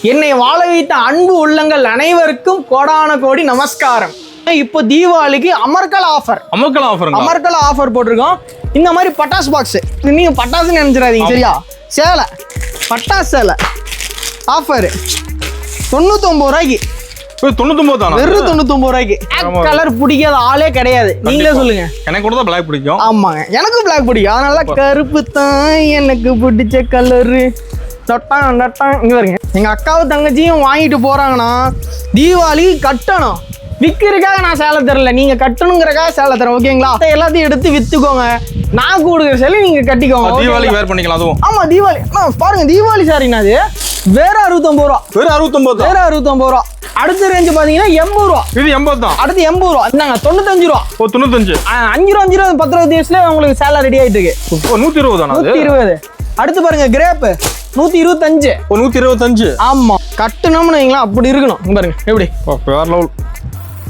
என்னை வாழ வைத்த அன்பு உள்ளங்கள் அனைவருக்கும் கோடான கோடி நமஸ்காரம். இப்போ தீபாவளிக்கு அமர்கல ஆஃபர் போட்டிருக்கோம். இந்த மாதிரி பட்டாசு பாக்ஸ், நீங்க பட்டாசுன்னு நினைச்சிடாதீங்க சரியா. சேலை, பட்டாசு சேலை ஆஃபர் 99 ரூபாய்க்கு. 99 தானா? வெறும் 99 ரூபாய்க்கு. கலர் பிடிக்காத ஆளே கிடையாது. நீங்களே சொல்லுங்க. எனக்கு கூட பிளாக் பிடிக்கும். ஆமாங்க, எனக்கும் பிளாக் பிடிக்கும். அதனால கருப்பு தான் எனக்கு பிடிச்ச கலரு. இங்க பாருங்க, எங்க அக்காவும் தங்கச்சியும் வாங்கிட்டு போறாங்கன்னா தீபாவளி கட்டணும். விற்கிறதுக்காக நான் சேலை தரல, நீங்க கட்டணுங்கிறக்காக சேலை தரேன். ஓகேங்களா? எல்லாத்தையும் எடுத்து வித்துக்கோங்க. நான் கொடுக்குற சேலை நீங்க கட்டிக்கோங்க. தீபாவளி வேர் பண்ணிக்கலாம் அதுவும். ஆமா தீபாவளி பாருங்க, தீபாவளி சாரினா அது வேற 69 ரூபா. வேற 69 ரூபா. அடுத்த ரேஞ்ச் பாத்தீங்கன்னா 80 ரூபா. இது 80 தான். அடுத்து 80 ரூபா. இந்தாங்க 95 ரூபா. 95. 5 ரூபா 5 ரூபா 10 ரூபா தேசத்துல உங்களுக்கு சேலை ரெடி ஆயிட்டு இருக்கு. 120 தானா? 120. அடுத்து பாருங்க கிரேப் 125. 125. ஆமா, கட்டணும்னு வைங்களா அப்படி இருக்கணும். பாருங்க எப்படி வேற லெவல்.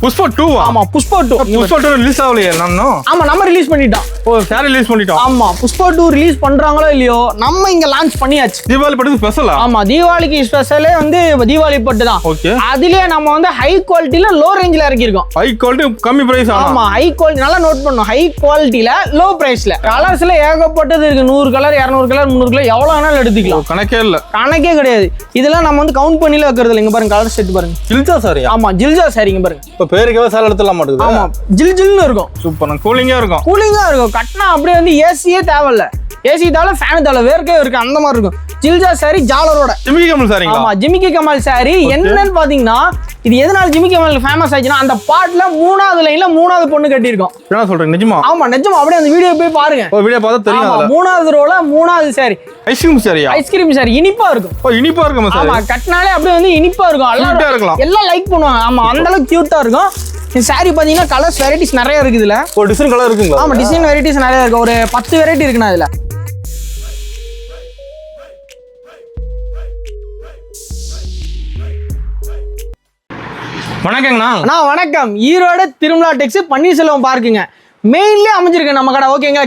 புஷ்பா 2. ஆமா புஷ்பா 2 ரிலீஸ் ஆகலையே நானும். ஆமா நம்ம ரிலீஸ் பண்ணிட்டோம். சாரி ரிலீஸ் பண்ணிட்டோம். ஆமா புஷ்பா 2 ரிலீஸ் பண்றாங்களோ இல்லையோ நம்ம இங்க லான்ச் பண்ணியாச்சு. தீபாவளி பட்டு ஸ்பெஷலா? ஆமா தீபாவளிக்கு ஸ்பெஷலே வந்து தீபாவளி பட்டு தான். ஓகே. அதுலயே நம்ம வந்து ஹை குவாலிட்டில லோ ரேஞ்சில இறக்கி இருக்கோம். ஹை குவாலிட்டி கம்மி பிரைஸ். ஆமா ஹை குவாலிட்டி நல்லா நோட் பண்ணணும். ஹை குவாலிட்டில லோ பிரைஸ்ல. கலர்ஸ்ல ஏகப்பட்டது இருக்கு. 100 கலர் 200 கலர் 300 கலர் எவ்வளவு வேணாலும் எடுத்துக்கலாம். கணக்கே கிடையாது. இதெல்லாம் நம்ம வந்து கவுண்ட் பண்ணில வைக்கிறது இல்ல. இங்க பாருங்க கலர் செட் பாருங்க. ஜில்ஜா சாரி. ஆமா ஜில்ஜா சாரிங்க பாருங்க. இப்ப பேருக்கே சேலை எடுத்துலாம் மாட்டேங்குது. ஆமா ஜில் ஜில்னு இருக்கும். சூப்பர் கூலிங்கா இருக்கும். கட்டினா அப்படியே வந்து ஏசியே தேவையில்ல. ஏசி தேவை, ஃபேன் தேவை, வேர்க்கே இருக்கு அந்த மாதிரி இருக்கும். ஜில்ஜா சாரி ஜாலரோட. ஜிமிக்கி கமல் சாரி. ஆமா ஜிமிக்கி கமல் சாரி. என்னன்னு பாத்தீங்கன்னா இது எதனால ஜிமிக்கி கமல் ஃபேமஸ் ஆயிடுச்சுன்னா அந்த பாட்டுல 3வது லைன்ல 3வது பொண்ணு கட்டி இருக்கோம். என்ன சொல்றீங்க? நிஜமா? ஆமா நிஜமா. அப்படியே அந்த வீடியோ போய் பாருங்க. வீடியோ பார்த்தா தெரியும். 3வது ரோல 3வது சாரி ஐஸ்கிரீம் சாரியா? ஐஸ்கிரீம் சாரி இனிப்பா இருக்கும். இனிப்பா இருக்கும் சாரி. ஆமா கட்டினாலே அப்படியே வந்து இனிப்பா இருக்கும். எல்லாம் லைக் பண்ணுவாங்க. ஆமா அந்த அளவுக்கு கியூட்டா இருக்கும். இந்த சாரி பாத்தீங்கன்னா கலர்ஸ் வெரைட்டிஸ் நிறைய இருக்கு இதுல. ஒரு டிசைன் கலர் இருக்குங்களா? ஆமா டிசைன் வெரைட்டிஸ் நிறைய இருக்கு. ஒரு 10 வெரைட்டி இருக்குண்ணா இதுல. வணக்கங்கண்ணா. வணக்கம். ஈரோடு திருமலா டெக்ஸ் பன்னீர்செல்வம் பார்க்குங்க. மெயின்லயே அமைஞ்சிருக்கு நம்ம கடை. ஓகேங்களா?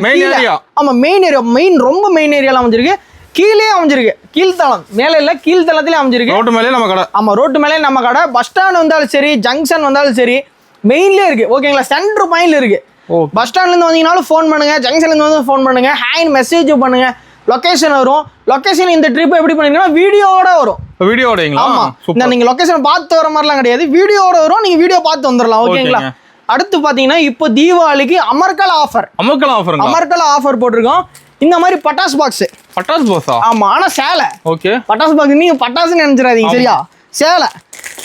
ஆமா மெயின் ஏரியா. ரொம்ப மெயின் ஏரியால அமைஞ்சிருக்கு. கீழே அமைஞ்சிருக்கு. கீழ்த்தளம் மேல இல்ல, கீழ்த்தளத்திலே அமைஞ்சிருக்கு. ரோட்டு மேலே நம்ம கடை. ஆமா ரோட்டு மேலே நம்ம கடை. பஸ் ஸ்டாண்ட் வந்தாலும் சரி, ஜங்ஷன் வந்தாலும் சரி, மெயின்லயே இருக்கு. ஓகேங்களா? சென்டர் பாயிண்ட்ல இருக்கு. பஸ் ஸ்டாண்ட்ல இருந்து வந்தீங்கனாலும் ஃபோன் பண்ணுங்க, ஜங்ஷன்ல இருந்து வந்து ஃபோன் பண்ணுங்க, ஹேண்ட் மெசேஜ் பண்ணுங்க. லொகேஷன் வரும். லொகேஷன் இந்த ட்ரிப் எப்படி பண்ணிருக்கீங்கன்னா வீடியோவோட வரும். வீடியோவோடங்களா? ஆமா. நீங்க லொகேஷன் பார்த்து வர மாதிரிலாம் கிடையாது, வீடியோவோட வரும். நீங்க வீடியோ பார்த்து வந்துடலாம். ஓகேங்களா? அடுத்து பாத்தீங்கன்னா இப்போ தீபாவளிக்கு அமர்கல ஆஃபர் போட்டிருக்கோம். இந்த மாதிரி பட்டாசு பாக்ஸ். பட்டாசு பாக்ஸா? ஆமா ஆனா சேலை. ஓகே. பட்டாசு பாக்ஸ் நீங்க பட்டாசுன்னு நினைச்சிடாதீங்க சரியா. சேலை,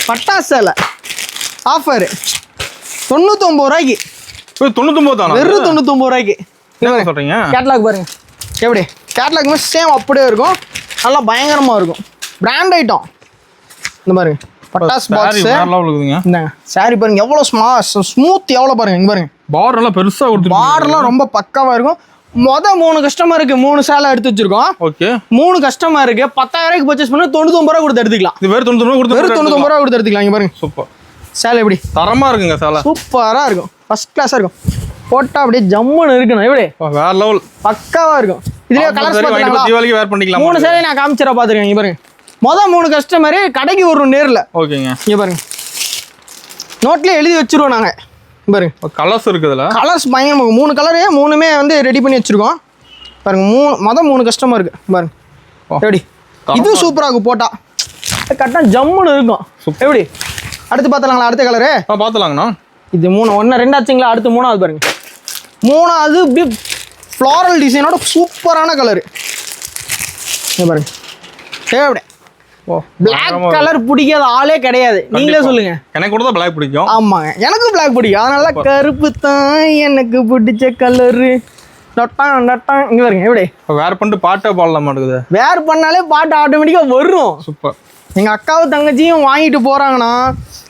பட்டாசு சேலை ஆஃபர் 99 ரூபாய்க்கு. 99 தானா? வெறும் 99 ரூபாய்க்கு. என்ன சொல்றீங்க? கேட்லாக் பாருங்க எப்படி. கேட்லாக் சேம் அப்படியே இருக்கும். நல்லா பயங்கரமா இருக்கும். Brand item. இந்த பாருங்க பட்டாசு பாக்ஸ். இந்த சாரி பாருங்க எவ்வளவு ஸ்மூத் எவ்வளவு பாருங்க. இங்க பாருங்க பார் எல்லாம் பெருசா கொடுத்து. பார்லாம் ரொம்ப பக்காவா இருக்கும். 3 கஸ்டமருக்கு 3 சேலை எடுத்து வச்சிருக்கோம். ஓகே. 3 கஸ்டமருக்கு 10,000 பர்ச்சேஸ் பண்ணி 99 ரூபா கொடுத்து எடுத்துக்கலாம். இது வேற 99 ரூபா கொடுத்து. வெறும் 99 ரூபா கொடுத்து எடுத்துக்கலாம். இங்க பாருங்க சூப்பர் சேலை எப்படி தரமா இருக்குங்க. சேலை சூப்பரா இருக்கும். ஃபர்ஸ்ட் கிளாஸா இருக்கும். போட்டா அப்படியே ஜம்முன்னு இருக்கணும். எப்படி வேற லெவல் பக்காவா இருக்கும். இதுலயே கலர்ஸ் பாத்தீங்களா? தீபாவளிக்கு வேர் பண்ணிக்கலாம். 3 சேலை நான் காமிச்சற பாத்துறேன். இங்க பாருங்க 3 கஸ்டமர் கடைக்கு வரணும் நேர்ல. ஓகேங்க. இங்க பாருங்க நோட்லயே எழுதி வச்சிருவோம் நாங்க. பாருங்க கலர்ஸ் இருக்குதுல. கலர்ஸ் பயங்கரமா 3 கலரு 3மே வந்து ரெடி பண்ணி வச்சிருக்கோம். பாருங்க 3 கஸ்டமருக்கு பாருங்க எப்படி. இது சூப்பரா இருக்கும். போட்டா கட்டா ஜம்முன்னு இருக்கும். எப்படி அடுத்து பார்த்தலாங்களா? அடுத்த கலரு பார்த்தலாங்கண்ணா. இது 3 1 2 ஆச்சுங்களா? அடுத்து 3வது பாருங்க. 3வது இப்படி ஃப்ளாரல் டிசைனோட சூப்பரான கலரு. பாருங்க எப்படி. பிளாக் கலர் பிடிக்காத ஆளே கிடையாது. நீங்களே சொல்லுங்க. எனக்கு கூட பிளாக் பிடிக்கும். ஆமாங்க எனக்கும் பிளாக் பிடிக்கும். அதனால கருப்பு தான் எனக்கு பிடிச்ச கலரு. இங்க பாருங்க எப்படி. வேர் பண்ணிட்டு பாட்டே பாடலாம் மாட்டேங்குது. வேர் பண்ணாலே பாட்டு ஆட்டோமேட்டிக்கா வரும். சூப்பர். எங்க அக்காவும் தங்கச்சியும் வாங்கிட்டு போறாங்கன்னா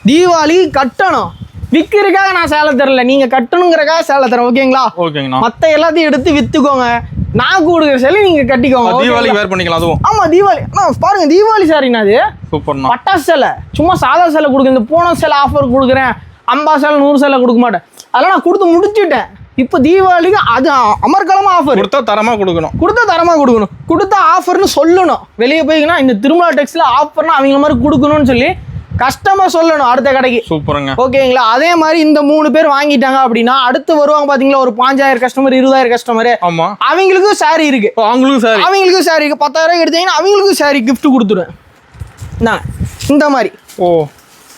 தீபாவளி கட்டணும். விற்கிறதுக்காக நான் சேலை தரல, நீங்க கட்டணுங்கிறக்காக சேலை தரேன். ஓகேங்களா? ஓகேங்கண்ணா. மத்த எல்லாத்தையும் எடுத்து வித்துக்கோங்க. நான் கொடுக்குற சேலை நீங்க கட்டிக்கோங்க. தீபாவளி வேர் பண்ணிக்கலாம் அதுவும். ஆமா தீபாவளி பாருங்க தீபாவளி சாரினா அது சூப்பர்ண்ணா. பட்டாசு சேலை சும்மா சாதா சேலை கொடுக்குறேன். இந்த போன சேலை ஆஃபர் கொடுக்குறேன். 50 சேலை 100 சேலை கொடுக்க மாட்டேன். அதெல்லாம் நான் கொடுத்து முடிச்சுட்டேன். இப்போ தீபாவளிக்கு அது அமர்க்கலமா ஆஃபர் கொடுத்தா தரமா கொடுக்கணும். கொடுத்தா ஆஃபர்னு சொல்லணும். வெளியே போய்ங்கன்னா இந்த திருமலா டெக்ஸ்ல ஆஃபர்னா அவங்கள மாதிரி கொடுக்கணும்னு சொல்லி கஸ்டமர் சொல்லணும் அடுத்த கடைக்கு. சூப்பருங்க. ஓகேங்களா? அதே மாதிரி இந்த 3 பேர் வாங்கிட்டாங்க அப்படின்னா அடுத்து வருவாங்க பாத்தீங்களா, ஒரு 5000 கஸ்டமர் 20000 கஸ்டமர். ஆமா, அவங்களுக்கும் சாரி இருக்கு. அவங்களுக்கும் சாரி இருக்கு. 10000 எடுத்தீங்கன்னா அவங்களுக்கும் சாரி கிஃப்ட் கொடுத்துருவேன் இந்த மாதிரி. ஓ,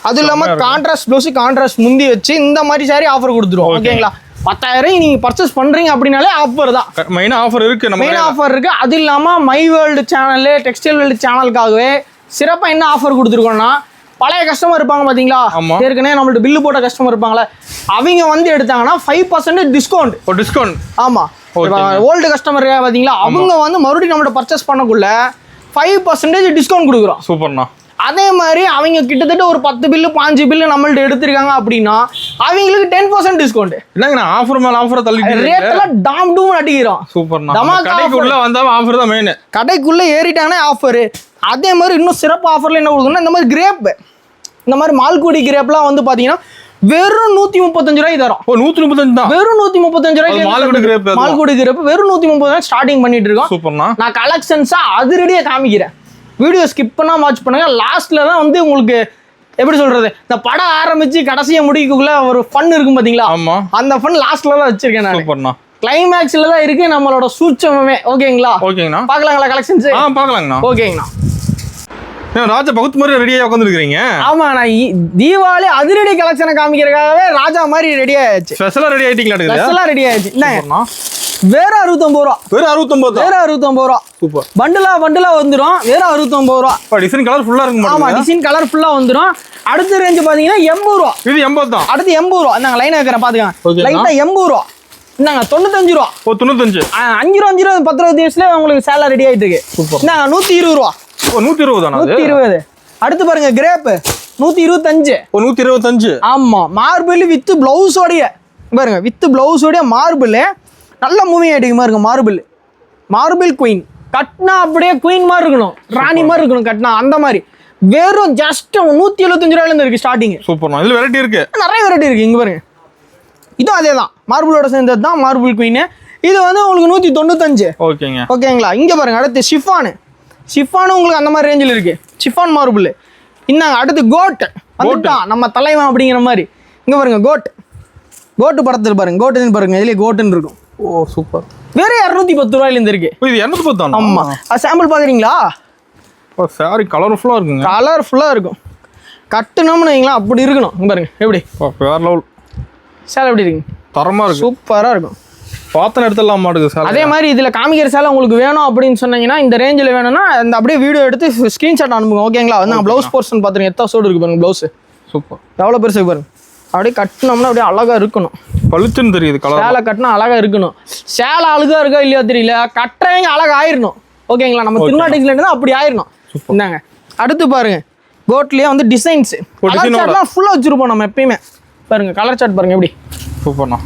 அது இல்லாம கான்ட்ராஸ்ட் ப்ளவுஸ் கான்ட்ராஸ்ட் முந்தி வச்சு இந்த மாதிரி சாரி ஆஃபர் கொடுத்துருவோம். ஓகேங்களா? 10000 நீங்க பர்ச்சேஸ் பண்றீங்க அப்படின்னாலே ஆஃபர் தான். மெயின் ஆஃபர் இருக்கு. மெயின் ஆஃபர் இருக்கு. அது இல்லாம my world channel, textile world சேனலுக்காகவே சிறப்பா என்ன ஆஃபர் கொடுத்துருக்கோம்னா, பழைய கஸ்டமர் இருப்பாங்க பாத்தீங்களா, ஏற்கனவே நம்மள்ட்ட பில்லு போட்ட கஸ்டமர் இருப்பாங்களே, அவங்க வந்து எடுத்தாங்கன்னா 5% டிஸ்கவுண்ட். ஆமா, ஓல்டு கஸ்டமர் பாத்தீங்களா, அவங்க வந்து மறுபடியும் நம்மள்ட்ட பர்ச்சேஸ் பண்ணக்குள்ள 5% டிஸ்கவுண்ட் கொடுக்குறோம். சூப்பர்ண்ணா. அதே மாதிரி அவங்க கிட்டத்தட்ட ஒரு 10 பில்லு 5 பில்லு நம்மள்ட்ட எடுத்திருக்காங்க அப்படின்னா அவங்களுக்கு 10% டிஸ்கவுண்ட். என்னங்க ஆஃபர் மேல ஆஃபர் தள்ளிட்டு ரேட்லாம் டாம் டூம் அடிக்கிறோம். சூப்பர்ண்ணா. கடைக்குள்ள வந்தா ஆஃபர் தான் மெயின். கடைக்குள்ள ஏறிட்டானே ஆஃபர். அதே மாதிரி இன்னும் சிறப்பு ஆஃபர்ல என்ன கொடுக்கணும்னா, இந்த மாதிரி கிரேப், இந்த மாதிரி மால்குடி கிரேப்லாம் வந்து பாத்தீங்கன்னா வெறும் 135 ரூபாய் தரோம். 135 தான். வெறும் 135 ரூபாய்க்கு மால்குடி கிரேப் வெறும் 130 ஸ்டார்டிங் பண்ணிட்டு இருக்கோம். சூப்பர்ண்ணா. நான் கலெக்ஷன்ஸா அதிரடியா காமிக்கிறேன். வீடியோ ஸ்கிப் பண்ணா வாட்ச் பண்ணுங்க. லாஸ்ட்ல தான் வந்து உங்களுக்கு எப்படி சொல்றது, இந்த படம் ஆரம்பிச்சு கடைசியா முடிக்கக்குள்ள ஒரு ஃபன் இருக்கும் பாத்தீங்களா, அந்த ஃபன் லாஸ்ட்ல தான் வச்சிருக்கேன் நான். சூப்பர்ண்ணா. கிளைமேக்ஸ்ல தான் இருக்கு நம்மளோட சூட்சமே. ஓகேங்களா? ஓகேங்கண்ணா. பார்க்கலாங்களா கலெக்ஷன்ஸ்? பார்க்கலாங்கண்ணா. ஓகேங்கண்ணா. ராஜா பகுத் மாதிரி ரெடியா உட்காந்துருக்கீங்க. ஆமா, நான் தீபாவளி அதிரடி கலெக்ஷனை காமிக்கிறதுக்காகவே ராஜா மாதிரி ரெடி ஆயிடுச்சு. ஸ்பெஷலா ரெடி ஆயிட்டீங்களா? ஸ்பெஷலா ரெடி ஆயிடுச்சு. வேற 69 ரூபா. வேற 69 ரூபா. சூப்பர். பண்டலா வந்துரும். வேற 69 ரூபா. டிசைன் கலர் ஃபுல்லா இருக்கு. ஆமா, டிசைன் கலர் ஃபுல்லா வந்துரும். அடுத்த ரேஞ்ச் பாத்தீங்கன்னா 80 ரூபா. இது 80 தான். அடுத்து 80 ரூபா. நாங்க லைனா வைக்கிறேன் பாத்துக்கங்க. லைட்டா 80 ரூபா. நாங்க 95 ரூபா. 95. 5 ரூபா 10 ரூபா டிஸ்ல உங்களுக்கு சேலரி ரெடி ஆயிட்டு இருக்கு. சூப்பர். நாங்க 120 ரூபா. 120 தானா? 120. அடுத்து பாருங்க கிரேப் 125. 125. ஆமா, மார்பிள் வித் பிளவுஸோட பாருங்க, வித் பிளவுஸோட மார்பிள் நல்ல மூவிங் ஆயிட்டு பாருங்க. மார்பிள் குயின் கட்னா அப்படியே குயின் மாதிரி இருக்கணும், ராணி மாதிரி இருக்கணும் கட்னா, அந்த மாதிரி. வெறும் ஜஸ்ட் 175 ரூபாயில இருந்து இருக்கு ஸ்டார்டிங். சூப்பர். இதுல வெரைட்டி இருக்கு, நிறைய வெரைட்டி இருக்கு. இங்க பாருங்க, இதுவும் அதே தான், மார்பிளோட சேர்ந்தது தான் மார்பிள் குயின். இது வந்து உங்களுக்கு 195. ஓகேங்க. ஓகேங்களா? இங்க பாருங்க, அடுத்து ஷிஃபானு உங்களுக்கு அந்த மாதிரி ரேஞ்சில் இருக்கு. Chiffon marble. இந்தாங்க அடுத்து கோட் வந்துட்டான் நம்ம தலைவன் அப்படிங்கிற மாதிரி. இங்க பாருங்க கோட்டு படத்தில் பாருங்க, கோட்டுன்னு பாருங்க, இதுலயே கோட்டுன்னு இருக்கும். ஓ சூப்பர். வேற 210 ரூபாயில இருந்து இருக்கு. இது 210 தான். ஆமா, சாம்பிள் பாக்குறீங்களா? ஓ சாரி கலர்ஃபுல்லா இருக்குங்க. கலர்ஃபுல்லா இருக்கும். கட்டணும்னு வைங்களா, அப்படி இருக்கணும். இங்க பாருங்க எப்படி வேற லெவல் சேலை எப்படி இருக்கு, தரமா இருக்கு, சூப்பரா இருக்கும். பாத்தன எடுத்துலாம் மாட்டுது சேலை. அதே மாதிரி இதுல காமிக்கிற சேலை உங்களுக்கு வேணும் அப்படின்னு சொன்னீங்கன்னா, இந்த ரேஞ்சில் வேணும்னா அந்த அப்படியே வீடியோ எடுத்து ஸ்கிரீன்ஷாட் அனுப்புங்க. ஓகேங்களா? வந்து ப்ளவுஸ் போர்ஷன் பாத்துருங்க, எத்தனை சோடு இருக்கு பாருங்க. ப்ளவுஸ் சூப்பர், எவ்வளவு பெருசு பாருங்க. அப்படியே கட்டினோம்னா அப்படியே அழகா இருக்கணும், பழுத்துன்னு தெரியுது கலர். சேலை கட்டினா அழகா இருக்கணும். சேலை அழகா இருக்கா இல்லையா தெரியல, கட்டுறவங்க அழகா ஆயிரணும். ஓகேங்களா? நம்ம திருநாட்டில இருந்தா அப்படி ஆயிரணும். இந்தாங்க அடுத்து பாருங்க, கோட்லயே வந்து டிசைன்ஸ் ஃபுல்லா வச்சிருப்போம் நம்ம எப்பயுமே. பாருங்க கலர் சார்ட் பாருங்க எப்படி சூப்பர்ண்ணா.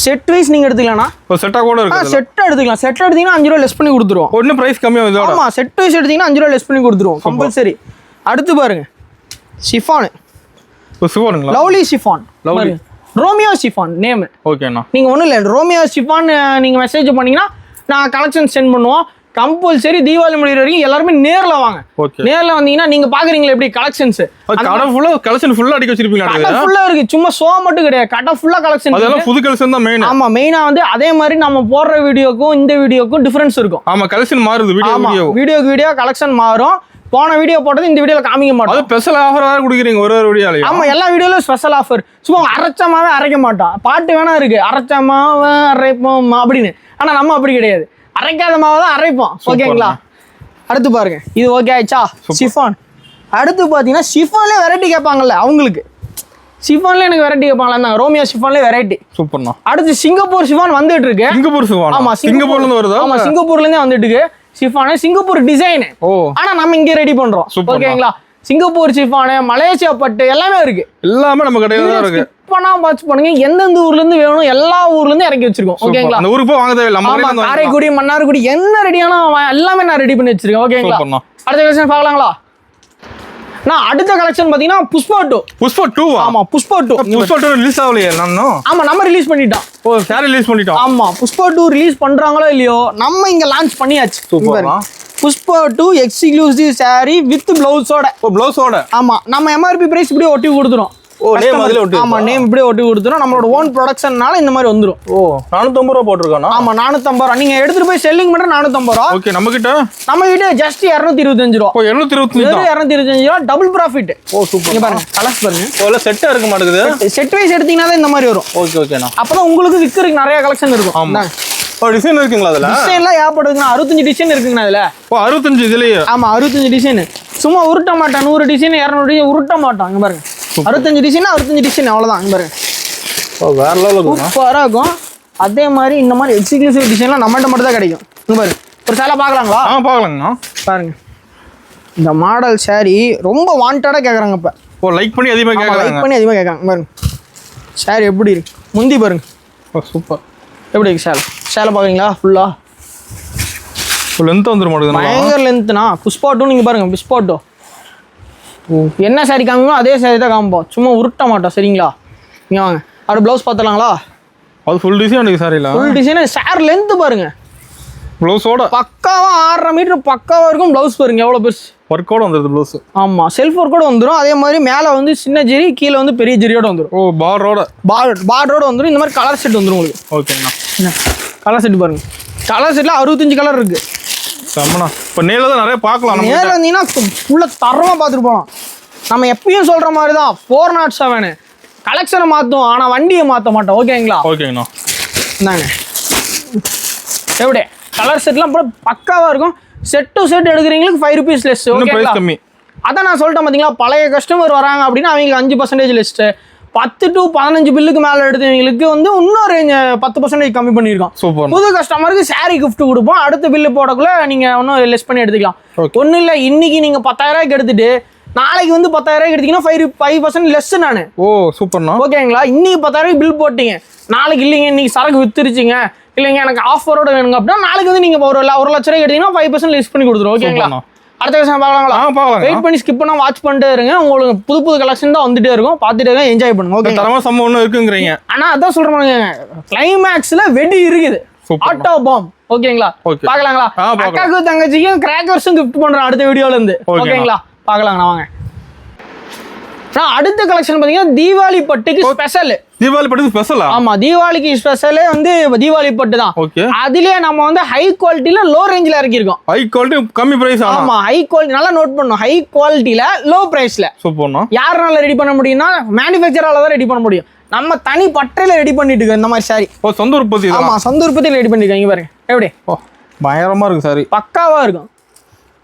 செட் வைஸ் நீங்க எடுத்துக்கலாம்னா செட்டா கூட இருக்கு. செட் எடுத்துக்கலாம். செட் எடுத்தீங்கன்னா 5 ரூபா லெஸ் பண்ணி கொடுத்துருவோம். ஒண்ணு பிரைஸ் கம்மியா இதோட. ஆமா, செட் வைஸ் எடுத்தீங்கன்னா 5 ரூபா லெஸ் பண்ணி கொடுத்துருவோம் கம்பல்சரி. அடுத்து பாருங்க ஷிஃபான். ஷிஃபானுங்களா? Lovely chiffon. Romeo chiffon name. ஓகேண்ணா. நீங்க ஒண்ணும் இல்லை, ரோமியோ ஷிஃபான் நீங்க மெசேஜ் பண்ணீங்கன்னா நான் கலெக்ஷன் சென்ட் பண்ணுவோம். கம்பல்சரி தீபாவளி முடிகிற வரைக்கும் எல்லாருமே நேர்ல வாங்க. நேர்ல வந்தீங்கன்னா நீங்க பாக்குறீங்களா எப்படி கலெக்ஷன்ஸ், கடை ஃபுல்லா கலெக்ஷன் ஃபுல்லா அடிக்க வச்சிருப்பீங்க. கடை ஃபுல்லா இருக்கு, சும்மா ஷோ மட்டும் கிடையாது, கடை ஃபுல்லா கலெக்ஷன். அதெல்லாம் புது கலெக்ஷன் தான் மெயின். ஆமா, மெயினா வந்து அதே மாதிரி நம்ம போடுற வீடியோக்கும் இந்த வீடியோக்கும் டிஃபரன்ஸ் இருக்கும். ஆமா, கலெக்ஷன் மாறுது. வீடியோ கலெக்ஷன் மாறும். போன வீடியோ போட்டது இந்த வீடியோல காமிக்க மாட்டோம். அது ஸ்பெஷல் ஆஃபர் வேற குடுக்குறீங்க ஒரு வீடியோல. ஆமா, எல்லா வீடியோலயும் ஸ்பெஷல் ஆஃபர். சும்மா அரைச்சமாவே அரைக்க மாட்டோம். பாட்டு வேணா இருக்கு, அரைச்சமாவே அரைப்போம் அப்படின்னு. ஆனா நம்ம அப்படி கிடையாது, அரைக்காத மாவை தான் அரைப்போம். ஓகேங்களா? அடுத்து பாருங்க, இது ஓகே ஆயிடுச்சா? ஷிஃபான். அடுத்து பாத்தீங்கன்னா ஷிஃபான்ல வெரைட்டி கேட்பாங்கல்ல, அவங்களுக்கு ஷிஃபான்ல எனக்கு வெரைட்டி கேட்பாங்களா, ரோமியோ ஷிஃபான்ல வெரைட்டி. சூப்பர்ண்ணா. அடுத்து சிங்கப்பூர் ஷிஃபான் வந்துட்டு இருக்கு. Singapore chiffon. ஆமா, சிங்கப்பூர்ல இருந்து வருதா? ஆமா, சிங்கப்பூர்ல இருந்தே வந்துட்டு இருக்கு ஷிஃபான். Singapore design. ஆனா நம்ம இங்க ரெடி பண்றோம். ஓகேங்களா? சிங்கப்பூர் ஷிஃபான், மலேசியா பட்டு எல்லாமே இருக்கு. எல்லாமே நம்ம கடையில தான் இருக்கு. பண்ணா வாட்ச் பண்ணுங்க, எந்தெந்த ஊர்ல இருந்து வேணும் எல்லா ஊர்ல இருந்து இறக்கி வச்சிருக்கோம். ஓகேங்களா? அந்த ஊருக்கு போய் வாங்க தேவையில்லை, நம்ம காரைக்குடி மன்னார்குடி என்ன ரெடியானா எல்லாமே நான் ரெடி பண்ணி வச்சிருக்கேன். ஓகேங்களா? அடுத்த கலெக்ஷன் பார்க்கலாங்களா? நான் அடுத்த கலெக்ஷன் பாத்தீங்கன்னா புஷ்பா 2. புஷ்பா 2. ஆமா புஷ்பா 2. புஷ்பா 2 ரிலீஸ் ஆகலையே நானும். ஆமா நம்ம ரிலீஸ் பண்ணிட்டோம். ஓ சாரி ரிலீஸ் பண்ணிட்டோம். ஆமா புஷ்பா 2 ரிலீஸ் பண்றாங்களோ இல்லையோ நம்ம இங்க லான்ச் பண்ணியாச்சு. Super. Pushpa 2 exclusive saree with பிளவுஸோட. ஓ பிளவுஸோட. ஆமா நம்ம MRP பிரைஸ் இப்படியே ஒட்டி கொடுத்துறோம். ஓ நேம் அதுல ஒட்டி. ஆமா நேம் இப்படியே ஒட்டி கொடுத்துறோம். நம்மளோட ஓன் ப்ரொடக்ஷன்னால இந்த மாதிரி வந்துரும். ஓ 450 ரூபாய் போட்டுருக்கானா? ஆமா 450 ரூபாய். நீங்க எடுத்துட்டு போய் செல்லிங் பண்ற 450 ரூபாய். ஓகே நம்ம கிட்ட ஜஸ்ட் 225 ரூபாய். ஓ 225 வெறும் 225 ரூபாய் டபுள் ப்ராஃபிட். ஓ சூப்பர். இங்க பாருங்க கலர்ஸ் பாருங்க. ஓல செட்டா இருக்க மாட்டேங்குது. செட் வைஸ் எடுத்தீங்கன்னா தான் இந்த மாதிரி வரும். ஓகே ஓகேண்ணா. அப்பதான் உங்களுக்கு விக்கிறதுக்கு நிறைய கலெக்ஷன் இருக்கும். ஆமா. ஓ டிசைன் இருக்குங்களா அதுல? டிசைன்லாம் ஏற்படுதுன்னா 65 டிசைன் இருக்குங்கண்ணா அதுல. ஓ 65 இதுலயே. ஆமா 65 டிசைன். சும்மா உருட்ட மாட்டான் 100 டிசைன் 200 டிசைன் உருட்ட மாட்டான். இங்க பாருங்க 65 டிசைன் 65 டிசைன் அவ்வளவுதான். இங்க பாருங்க. ஓ வேற லெவல்ல இருக்கும். சூப்பரா இருக்கும். அதே மாதிரி இந்த மாதிரி எக்ஸ்க்ளூசிவ் டிசைன்லாம் நம்மகிட்ட மட்டும் தான் கிடைக்கும். இங்க பாருங்க ஒரு சேலை பார்க்கலாங்களா? பார்க்கலாங்கண்ணா. பாருங்க இந்த மாடல் saree ரொம்ப வாண்டடா கேக்குறாங்க இப்ப. ஓ லைக் பண்ணி அதிகமா கேக்குறாங்க. லைக் பண்ணி அதிகமா கேக்குறாங்க. பாருங்க saree எப்படி இருக்கு முந்தி பாருங்க. ஓ சூப்பர். எப்படி இருக்கு சேலை பாக்குறீங்களா? ஃபுல்லா லென்த் வந்துரும் மாட்டேங்குது. பயங்கர லென்த்னா. புஷ்பா 2 நீங்க பாருங்க புஷ்பா 2. என்ன saree காமிக்கணும் அதே saree தான் காமிப்போம். சும்மா உருட்ட மாட்டோம் சரிங்களா? இங்க வாங்க அப்படி ப்ளவுஸ் பார்த்தலாங்களா? அது ஃபுல் டிசைன் எனக்கு சாரில. ஃபுல் டிசைன் சார் லென்த் பாருங்க. ப்ளவுஸோட பக்காவா 6.5 மீட்டர் பக்காவா இருக்கும். ப்ளவுஸ் பாருங்க எவ்வளவு பெருசு. ஒர்க்கோட வந்துருது ப்ளவுஸ். ஆமா செல்ஃப் ஒர்க்கோட வந்துரும். அதே மாதிரி மேல வந்து சின்ன ஜெரி கீழ வந்து பெரிய ஜெரியோட வந்துரும். ஓ பார்டரோட பார்டரோட வந்துரும். இந்த மாதிரி கலர் செட் வந்துரும் உங்களுக்கு. ஓகேண்ணா. கலர் செட் பாருங்க. கலர் செட்ல 65 கலர் இருக்கு. சமனா இப்ப நேர்ல தான் நிறைய பார்க்கலாம். நம்ம நேர்ல வந்தீங்கன்னா ஃபுல்லா தரமா பார்த்துட்டு போலாம். நம்ம எப்பயும் சொல்ற மாதிரி தான் 407 கலெக்ஷனை மாத்தும் ஆனா வண்டியை மாத்த மாட்டோம். ஓகேங்களா? ஓகேங்கண்ணா. இந்தாங்க எப்படி கலர் செட்லாம் பக்காவா இருக்கும். செட் டு செட் எடுக்கிறீங்களுக்கு 5 rupees லெஸ். ஓகேங்களா? கம்மி. அதான் நான் சொல்லிட்டேன் பாத்தீங்களா பழைய கஸ்டமர் வராங்க அப்படின்னா அவங்களுக்கு 5% லிஸ்ட். 10 to 15 பில்லுக்கு மேல எடுத்தவங்களுக்கு வந்து இன்னொரு 10% கம்மி பண்ணிருக்கோம். சூப்பர். புது கஸ்டமருக்கு saree gift கொடுப்போம். அடுத்த பில்லு போடக்குள்ள நீங்க இன்னும் லெஸ் பண்ணி எடுத்துக்கலாம். ஒன்றும் இல்லை இன்னைக்கு நீங்க 10,000 ரூபாய்க்கு எடுத்துட்டு நாளைக்கு வந்து 10,000 ரூபாய்க்கு எடுத்தீங்கன்னா 5% லெஸ் நானு. ஓ சூப்பர்ண்ணா. ஓகேங்களா? இன்னைக்கு 10,000 ரூபாய்க்கு பில் போட்டீங்க நாளைக்கு இல்லைங்க இன்னைக்கு சரக்கு வித்துருச்சுங்க இல்லைங்க எனக்கு ஆஃபரோட வேணுங்க அப்படின்னா நாளைக்கு வந்து நீங்க ஒரு 1 லட்ச ரூபாய்க்கு எடுத்தீங்கன்னா 5% லெஸ் பண்ணி கொடுத்துரும். ஓகேங்களா? அடுத்த கலெக்ஷன் பார்க்கலாங்களா? பார்க்கலாம். வெயிட் பண்ணி ஸ்கிப் பண்ணா வாட்ச் பண்ணிட்டே இருங்க. உங்களுக்கு புது புது கலெக்ஷன் தான் வந்துட்டே இருக்கும். பார்த்துட்டே இருங்க என்ஜாய் பண்ணுங்க. ஓகே தரமா சம்பவம் ஒன்று இருக்குங்கிறீங்க. ஆனா அதான் சொல்றேன் கிளைமேக்ஸ்ல வெடி இருக்குது. Auto bomb. ஓகேங்களா? பார்க்கலாங்களா? அக்காக்கு தங்கச்சிக்கும் கிராக்கர்ஸும் கிஃப்ட் பண்றேன் அடுத்த வீடியோல இருந்து. ஓகேங்களா? பார்க்கலாங்கண்ணா வாங்க. அடுத்த கலெக்ஷன் பாத்தீங்கன்னா தீபாவளி பட்டுக்கு ஸ்பெஷல். தீபாவளி பட்டு ஸ்பெஷலா? ஆமா தீபாவளிக்கு ஸ்பெஷலே வந்து தீபாவளி பட்டு தான். ஓகே. அதுலயே நம்ம வந்து ஹை குவாலிட்டில லோ ரேஞ்சில இறக்கி இருக்கோம். ஹை குவாலிட்டி கம்மி பிரைஸ். ஆமா ஹை குவாலிட்டி நல்லா நோட் பண்ணணும். ஹை குவாலிட்டில லோ பிரைஸ்ல. சூப்பர்ண்ணா. யாரால ரெடி பண்ண முடியும்னா மேனுஃபேக்சரால தான் ரெடி பண்ண முடியும். நம்ம தனி பட்டையில ரெடி பண்ணிட்டு இருக்கோம் இந்த மாதிரி சாரி. ஓ சொந்த உற்பத்தி. ஆமா சொந்த உற்பத்தியில ரெடி பண்ணிருக்கோம். இங்க பாருங்க எப்படி பயங்கரமா இருக்கு சாரி. பக்காவா இருக்கும்.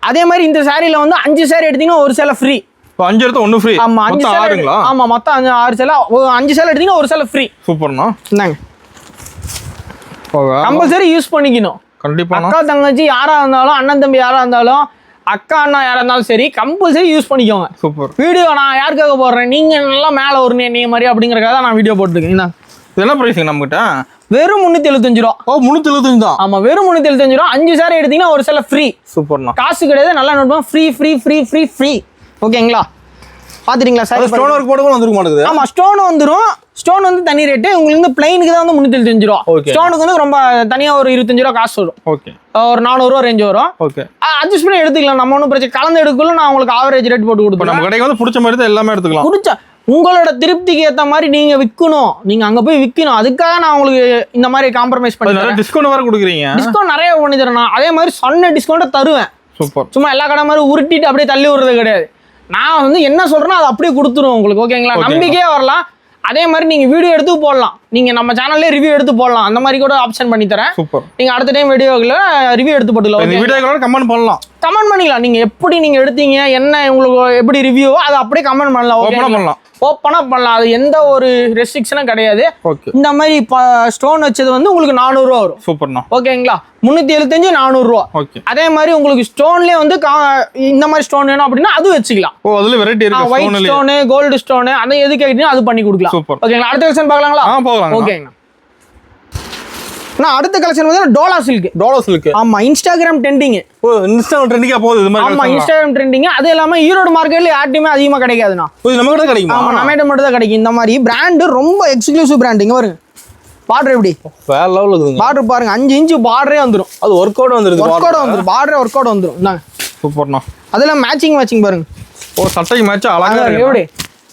அதே மாதிரி இந்த சாரில வந்து 5 சாரி எடுத்தீங்கன்னா ஒரு சேலை ஃப்ரீ. 5 எடுத்தா 1 ஃப்ரீ. ஆமா 5 சேலைங்களா? ஆமா மொத்தம் 6 சேலை 5 சேலை எடுத்தீங்கன்னா ஒரு சேலை ஃப்ரீ. சூப்பர்ண்ணா. இந்தாங்க கம்பல்சரி யூஸ் பண்ணிக்கணும். கண்டிப்பா. அக்கா தங்கச்சி யாரா இருந்தாலும் அண்ணன் தம்பி யாரா இருந்தாலும் அக்கா அண்ணா யாரா இருந்தாலும் சரி கம்பல்சரி யூஸ் பண்ணிக்கோங்க. சூப்பர். வீடியோ நான் யாருக்காக போடுறேன் நீங்க நல்லா மேல ஒரு நீங்க மாதிரி அப்படிங்கறதுக்காக தான் நான் வீடியோ போட்டுருக்கேன். என்ன பிரைஸிங் நம்ம கிட்ட? வெறும் 375 ரூபா. ஓ 375 தான். ஆமா வெறும் 375 ரூபா. 5 சாரி எடுத்தீங்கன்னா ஒரு சேலை ஃப்ரீ. சூப்பர்ண்ணா. காசு கிடையாது நல்லா நோட் பண்ணு. Free free free free free. ஓகேங்களா? பாத்துட்டீங்களா சார்? ஸ்டோன் ஒர்க் போட கூட வந்துருக்க மாட்டேங்குது. ஆமா ஸ்டோன் வந்துரும். ஸ்டோன் வந்து தனி ரேட். உங்களுக்கு வந்து பிளைனுக்கு தான் வந்து 375 ரூபா. ஸ்டோனுக்கு வந்து ரொம்ப தனியா ஒரு 25 ரூபா காசு வரும். ஓகே. ஒரு 400 ரூபா ரேஞ்ச் வரும். ஓகே. அட்ஜஸ்ட் பண்ணி எடுத்துக்கலாம். நம்ம ஒன்றும் பிரச்சனை கலந்து எடுக்கல. நான் உங்களுக்கு ஆவரேஜ் ரேட் போட்டு கொடுப்பேன். நம்ம கடைக்கு வந்து பிடிச்ச மாதிரி தான் எல்லாமே எடுத்துக்கலாம். பிடிச்ச உங்களோட திருப்திக்கு ஏற்ற மாதிரி நீங்க விற்கணும். நீங்க அங்க போய் விற்கணும். அதுக்காக நான் உங்களுக்கு இந்த மாதிரி காம்ப்ரமைஸ் பண்ணி நிறைய டிஸ்கவுண்ட் வேற கொடுக்குறீங்க. டிஸ்கவுண்ட் நிறைய பண்ணி தரேன். அதே மாதிரி சொன்ன டிஸ்கவுண்ட்டை தருவேன். சூப்பர். சும்மா எல்லா கடை மாதிரி உருட்டிட்டு அப்படியே தள்ளி விடுறது கிடையாது. நான் வந்து என்ன சொல்றேன்னா அதை அப்படியே கொடுத்துருவோம் உங்களுக்கு. ஓகேங்களா? நம்பிக்கையே வரலாம். அதே மாதிரி நீங்க வீடியோ எடுத்து போடலாம். நீங்க நம்ம சேனல்ல ரிவ்யூ எடுத்து போடலாம். அந்த மாதிரி கூட ஆப்ஷன் பண்ணி தரேன். சூப்பர். நீங்க அடுத்த டைம் வீடியோக்குள்ள ரிவ்யூ எடுத்து போட்டுக்கலாம். இந்த வீடியோக்குள்ள கமெண்ட் பண்ணலாம். கமெண்ட் பண்ணிக்கலாம். நீங்க எப்படி நீங்க எடுத்தீங்க என்ன உங்களுக்கு எப்படி ரிவ்யூவோ அதை அப்படியே கமெண்ட் பண்ணலாம். ஓப்பனா பண்ணலாம். அது எந்த ஒரு ரெஸ்ட்ரிக்ஷனும் கிடையாது. இந்த மாதிரி ஸ்டோன் வச்சது வந்து உங்களுக்கு 400 ரூபா வரும். சூப்பர்ண்ணா. ஓகேங்களா? 375 400 ரூபா. அதே மாதிரி உங்களுக்கு ஸ்டோன்லயே வந்து இந்த மாதிரி ஸ்டோன் வேணும் அப்படின்னா அது வச்சுக்கலாம். ஓ அதுல வெரைட்டி இருக்கு. ஒயிட் ஸ்டோன் கோல்டு ஸ்டோன் அந்த எது கேட்டீங்கன்னா அது பண்ணி கொடுக்கலாம். ஓகேங்களா? அடுத்த கலெக்ஷன் பார்க்கலாங்களா? ஓகேங்க. நான் அடுத்த கலெக்ஷன் வந்து டோலா சில்க். டோலா சில்க். ஆமா, இன்ஸ்டாகிராம் ட்ரெண்டிங். ஓ, இன்ஸ்டாகிராம் ட்ரெண்டிங்கா போகுது இது மாதிரி. ஆமா, இன்ஸ்டாகிராம் ட்ரெண்டிங். அது இல்லாம ஈரோடு மார்க்கெட்ல யார்ட்டையுமே அதிகமா கிடைக்காதுண்ணா. இது நம்ம கிட்ட கிடைக்குமா? ஆமா, நம்மகிட்ட மட்டும் தான் கிடைக்கும். இந்த மாதிரி பிராண்ட் ரொம்ப எக்ஸ்க்ளூசிவ் பிராண்ட். இங்க பாருங்க பார்டர் எப்படி வேற லெவல் இருக்குங்க. பார்டர் பாருங்க, 5 இன்ச் பார்டரே வந்துரும். அது ஒர்க் அவுட் வந்துருது. ஒர்க் அவுட் வந்துரும், பார்டரே ஒர்க் அவுட் வந்துரும். இந்தாங்க சூப்பர்ண்ணா. அதெல்லாம் மேட்சிங் பாருங்க. ஓ, சட்டைக்கு மேட்ச் அழகா இருக்கு. எப்படி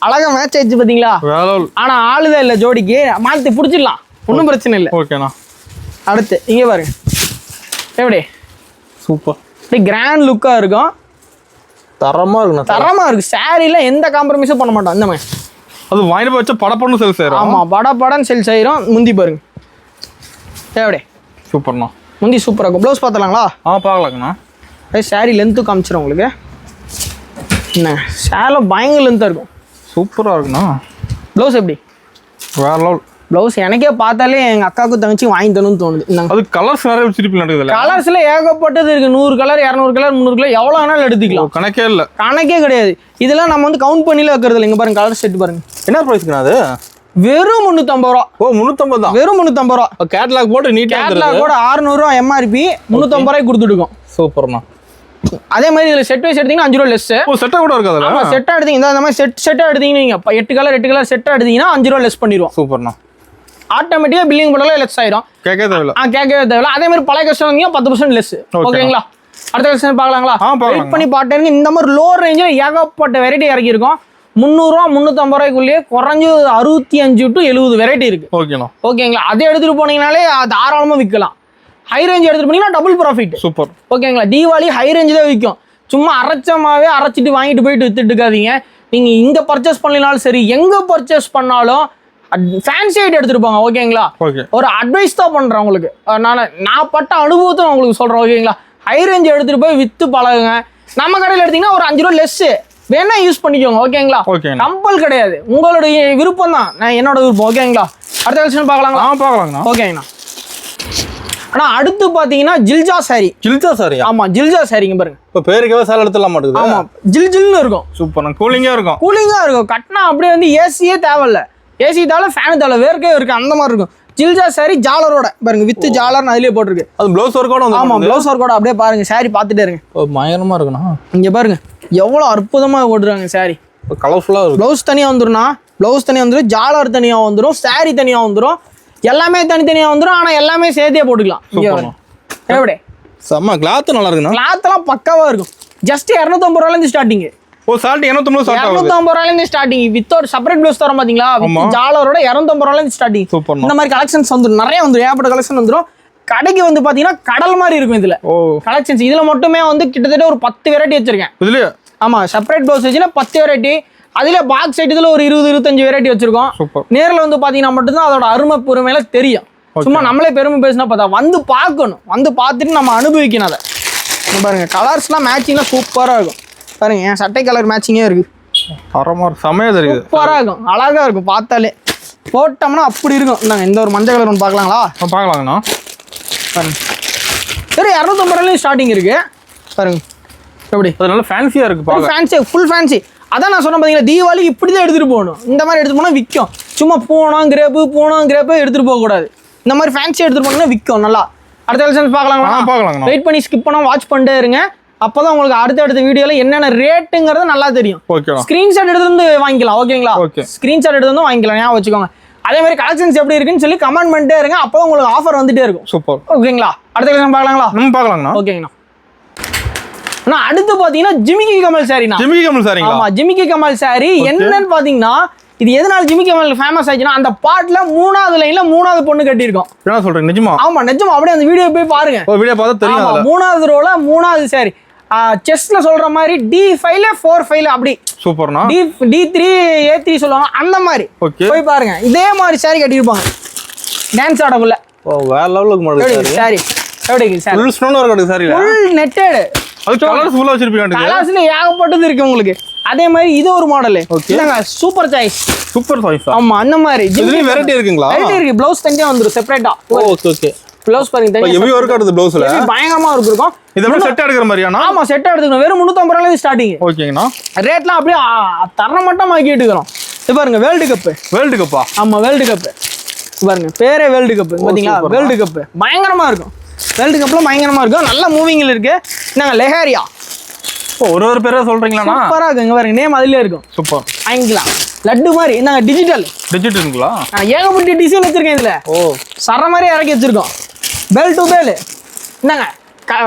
அழகா மேட்ச் ஆயிடுச்சு பாத்தீங்களா? வேற லெவல். ஆனா ஆளுதான் இல்ல ஜோடிக்கு, மாத்தி புடிச்சிடலாம், ஒன்றும் பிரச்சனை இல்லை. ஓகேண்ணா. அடுத்து இங்க பாருங்க எப்படி சூப்பர். கிராண்ட் லுக்கா இருக்கும், தரமா இருக்குண்ணா. தரமா இருக்கு. சாரில எந்த காம்ப்ரமைஸும் பண்ண மாட்டோம். இந்த மாதிரி அது வாங்கிட்டு வச்சா படப்படன்னு சேல்ஸ் ஆயிரும். ஆமா, படன்னு சேல்ஸ் ஆயிரும். முந்தி பாருங்க எப்படி சூப்பர்ண்ணா. முந்தி சூப்பரா இருக்கும். ப்ளவுஸ் பார்த்தலாங்களா? பார்க்கலாங்கண்ணா. சாரி லென்த்து காமிச்சிடும் உங்களுக்கு. என்ன சேலை பயங்கர லென்த்தாக இருக்கும். சூப்பராக இருக்குண்ணா. ப்ளவுஸ் எப்படி வேற லெவல். ப்ளவுஸ் எனக்கே பார்த்தாலே எங்கள் அக்காவுக்கு தங்கச்சி வாங்கி தரணும்னு தோணுது. அது கலர்ஸ் நிறைய வச்சிருப்பீங்க நடக்குதுல்ல? கலர்ஸில் ஏகப்பட்டது இருக்குது. 100 கலர் 200 கலர் 300 கலர் எவ்வளோ வேணாலும் எடுத்துக்கலாம். கணக்கே இல்லை. கணக்கே கிடையாது. இதெல்லாம் நம்ம வந்து கவுண்ட் பண்ணில வைக்கிறது இல்லை. இங்கே பாருங்க கலர் செட் பாருங்க. என்ன ப்ரைஸ்க்குண்ணா அது? வெறும் 350 ரூபா. ஓ, 350 தான். வெறும் 350 ரூபா. கேட்லாக் போட்டு நீட் கேட்லாக் கூட 600 ரூபா எம்ஆர்பி, 350 ரூபாய்க்கு கொடுத்துருக்கோம். சூப்பர்ண்ணா. அதே மாதிரி இதில் செட் வைஸ் எடுத்தீங்கன்னா 5 ரூபா லெஸ். ஓ, செட்டாக கூட இருக்காது. ஆமாம், செட்டாக எடுத்தீங்க இந்த மாதிரி செட்டாக எடுத்தீங்கன்னா நீங்கள் 8 கலர் செட்டாக எடுத்தீங்கன்னா 5 ரூபா லெஸ் பண்ணிடுவோம். சூப்பர்ண்ணா. ஆட்டோமேட்டிக்காக பில்லிங் பண்ணலாம் லெஸ் ஆயிரும். கேட்கவே தேவையில்ல. கேட்கவே தேவையில்ல. அதே மாதிரி பழைய கஸ்டமர் 10% லெஸ். ஓகேங்களா? அடுத்த கஸ்டமர் பார்க்கலாங்களா? வெயிட் பண்ணி பாட்டுங்க. இந்த மாதிரி லோ ரேஞ்சில் ஏகப்பட்ட வெரைட்டி இறக்கியிருக்கோம். 300 ரூபா 350 ரூபாய்க்குள்ளேயே குறைஞ்சு 65 to 70 வெரைட்டி இருக்கு. ஓகேண்ணா. ஓகேங்களா? அதை எடுத்துட்டு போனீங்கனாலே தாராளமாக விற்கலாம். ஹை ரேஞ்ச் எடுத்துட்டு போனீங்கன்னா டபுள் ப்ராஃபிட். சூப்பர். ஓகேங்களா? தீபாவளி ஹை ரேஞ்ச் தான் விற்கும். சும்மா அரைச்சமாவே அரைச்சிட்டு வாங்கிட்டு போயிட்டு வித்துட்டு இருக்காதீங்க. நீங்கள் இங்கே பர்ச்சேஸ் பண்ணினாலும் சரி, எங்கே பர்ச்சேஸ் பண்ணாலும் ஃபேன்சி ஐட்டம் எடுத்துட்டு போங்க. ஓகேங்களா? ஒரு அட்வைஸ் தான் பண்றேன் உங்களுக்கு. நான் பட்ட அனுபவத்தை உங்களுக்கு சொல்றேன். ஓகேங்களா? ஹை ரேஞ்ச் எடுத்துட்டு போய் வித்து பழகுங்க. நம்ம கடையில் எடுத்தீங்கன்னா ஒரு 5 ரூபா லெஸ் வேணா யூஸ் பண்ணிக்கோங்க. ஓகேங்களா? கம்பல் கிடையாது, உங்களுடைய விருப்பம் தான். நான் என்னோட விருப்பம். ஓகேங்களா? அடுத்த கலெக்ஷன் பார்க்கலாங்களா? பார்க்கலாங்கண்ணா. ஓகேங்கண்ணா. ஆனா அடுத்து பாத்தீங்கன்னா ஜில்ஜா சாரி. ஜில்ஜா சாரி? ஆமா, ஜில்ஜா சாரிங்க பாருங்க. இப்போ பேருக்கே சேலை எடுத்துலாம் மாட்டேங்குது. ஆமா, ஜில்னு இருக்கும். சூப்பர். கூலிங்கா இருக்கும். கட்டினா அப்படியே வந்து ஏசியே தேவையில்ல. ஏசி தேவை, ஃபேன் தேவை, வேர்க்கே இருக்கு, அந்த மாதிரி இருக்கும். ஜில்ஜா சாரி ஜாலரோட பாருங்க, வித்து ஜாலர்னு அதுலயே போட்டிருக்கு. அது ப்ளவுஸ் ஒர்க்கோட வந்து. ஆமா, ப்ளவுஸ் ஒர்க்கோட அப்படியே பாருங்க. சாரி பார்த்துட்டே இருங்க. பயங்கரமா இருக்குண்ணா. இங்க பாருங்க எவ்வளவு அற்புதமா போட்டுருக்காங்க. சாரி கலர்ஃபுல்லா இருக்கு. ப்ளவுஸ் தனியா வந்துரும்னா, ப்ளவுஸ் தனியா வந்துடும், ஜாலர் தனியா வந்துடும், சாரி தனியா வந்துடும், எல்லாமே தனித்தனியா வந்துடும். ஆனா எல்லாமே சேர்த்தே போட்டுக்கலாம். எப்படி செம்ம கிளாத் நல்லா இருக்குண்ணா. கிளாத் எல்லாம் பக்காவா இருக்கும். ஜஸ்ட் 250 ரூபாயில இருந்து ஸ்டார்டிங். ஓ, சால்ட் 250 ரூபாயில இருந்து ஸ்டார்டிங். வித் ஒரு செப்பரேட் ப்ளவுஸ் தரோம் பாத்தீங்களா? வித் ஜாலரோட 250 ரூபாயில இருந்து ஸ்டார்டிங். இந்த மாதிரி கலெக்ஷன்ஸ் வந்து நிறைய வந்துரும். ஏகப்பட்ட கலெக்ஷன் வந்துரும். கடைக்கு வந்து பாத்தீங்கன்னா கடல் மாதிரி இருக்கும் இதுல கலெக்ஷன்ஸ். இதுல மட்டுமே வந்து கிட்டத்தட்ட ஒரு 10 வெரைட்டி வச்சிருக்கேன் இதுல. ஆமா, செப்பரேட் ப்ளவுஸ் வச்சுன்னா 10 வெரைட்டி. அதுல பாக்ஸ் செட் இதுல ஒரு 20-25 வெரைட்டி வச்சிருக்கோம். நேர்ல வந்து பாத்தீங்கன்னா மட்டும்தான் அதோட அருமை பொறுமையில தெரியும். சும்மா நம்மளே பெருமை பேசினா பார்த்தா வந்து பார்க்கணும். வந்து பார்த்துட்டு நம்ம அனுபவிக்கணும் அதை. பாருங்க கலர்ஸ்லாம் மேட்சிங்லாம் சூப்பராக இருக்கும். பாருங்க என் சட்டை கலர் மேட்சிங்கே இருக்கு. சமையல் தெரியுது. சூப்பராக இருக்கும், அழகாக இருக்கும். பார்த்தாலே போட்டோம்னா அப்படி இருக்கும். இந்தாங்க இந்த ஒரு மஞ்சள் கலர் ஒன்று பார்க்கலாங்களா? பார்க்கலாங்கண்ணா. பாருங்க சரி, 250 ரூபாயிலையும் ஸ்டார்டிங் இருக்கு. பாருங்க எப்படி அதனால ஃபேன்சியாக இருக்கு. Fancy, full fancy. அதான் நான் சொன்னேன் பார்த்தீங்கன்னா, தீபாவளி இப்படி தான் எடுத்துகிட்டு போகணும். இந்த மாதிரி எடுத்து போனால் விற்கும். சும்மா பூனம் கிரேப்பு எடுத்துகிட்டு போகக்கூடாது. இந்த மாதிரி ஃபேன்சி எடுத்துகிட்டு போனீங்கன்னா விற்கும் நல்லா. அடுத்த கலெக்ஷன்ஸ் பார்க்கலாங்களா? வெயிட் பண்ணி ஸ்கிப் பண்ணால் வாட்ச் பண்ணிட்டே இருங்க. அப்போதான் உங்களுக்கு அடுத்த வீடியோவில் என்னென்ன ரேட்டுங்கிறது நல்லா தெரியும். ஸ்க்ரீன்ஷாட் எடுத்து வந்து வாங்கிக்கலாம். ஓகேங்களா? ஸ்க்ரீன்ஷாட் எடுத்து வந்து வாங்கிக்கலாம், ஞாபகம் வச்சுக்கோங்க. அதே மாதிரி கலெக்ஷன்ஸ் எப்படி இருக்குன்னு சொல்லி கமெண்ட் பண்ணிட்டே இருங்க. அப்போ உங்களுக்கு ஆஃபர் வந்துட்டே இருக்கும். சூப்பர். ஓகேங்களா? அடுத்த கலெக்ஷன் பார்க்கலாங்களா? பார்க்கலாங்கண்ணா. ஓகேங்கண்ணா. ஆனால் அடுத்து பார்த்தீங்கன்னா ஜிமிக்கி கமல் சாரிண்ணா. ஜிமிக்கி கமல் சாரி. ஆமா, ஜிமிக்கி கமல் சாரி. என்னன்னு பார்த்தீங்கன்னா, இது எதனால ஜிமிக்கி கமல் ஃபேமஸ் ஆச்சுன்னா, அந்த பாட்டுல 3வது லைன்ல 3வது பொண்ணு கட்டியிருக்கோம். என்ன சொல்றீங்க? நிஜமா? ஆமா நிஜமா. அப்படியே அந்த வீடியோ போய் பாருங்க. வீடியோ பார்த்தா தெரியும். 3வது ரோல 3வது சாரி. செஸ்ல சொல்ற மாதிரி D5ல 4-5 அப்படி. சூப்பர்ண்ணா. D3 A3 சொல்லுவாங்க அந்த மாதிரி. போய் பாருங்க. இதே மாதிரி சாரி கட்டியிருப்பாங்க டான்ஸ் ஆடக்குள்ள. ஓ, வேற லெவலுக்கு மாடல் சாரி. எப்படி இருக்கு sorry? Full stone work sorry. Full netted. அது கலர்ஸ் ஃபுல்லா வச்சிருப்பீங்க. கலர்ஸ்ல ஏகப்பட்டது இருக்கு உங்களுக்கு. அதே மாதிரி இது ஒரு மாடல். இல்லங்க சூப்பர் சாய்ஸ். Super choice. ஆமா, அந்த மாதிரி இதுலயும் வெரைட்டி இருக்குங்களா? வெரைட்டி இருக்கு. ப்ளவுஸ் தனியா வந்துரும் செப்பரேட்டா. ஓகே. ப்ளவுஸ் பாருங்க தனியா. ஹெவி வர்க் ஆடுது ப்ளவுஸ்ல. பயங்கரமா இருக்கும். இது அப்படியே செட் எடுக்கிற மாதிரியானா? ஆமா, செட் எடுத்துக்கணும். வெறும் 350 ரூபாயில இருந்து ஸ்டார்டிங். ஓகேங்கண்ணா. ரேட்லாம் அப்படியே தரமட்டமா ஆக்கி எடுக்கிறோம். இது பாருங்க வேர்ல்ட் கப். வேர்ல்ட் கப்பா? ஆமா, வேர்ல்ட் கப். பாருங்க பேரே வேர்ல்டு கப் பாத்தீங்களா? வேர்ல்டு கப் பயங்கரமா இருக்கும். வேர்ல்டு கப்ல பயங்கரமா இருக்கும். நல்ல மூவிங்ல இருக்கு. நாங்க லெஹாரியா ஒரு பேரே சொல்றீங்களா? சூப்பரா இருக்கு. இங்க பாருங்க நேம் அதுலயே இருக்கும். சூப்பர். வாங்கிக்கலாம். லட்டு மாதிரி நாங்க டிஜிட்டலுங்களா? ஏகப்பட்ட டிசைன் வச்சிருக்கேன் இதுல. சர மாதிரி இறக்கி வச்சிருக்கோம். Bell to bell. என்னங்க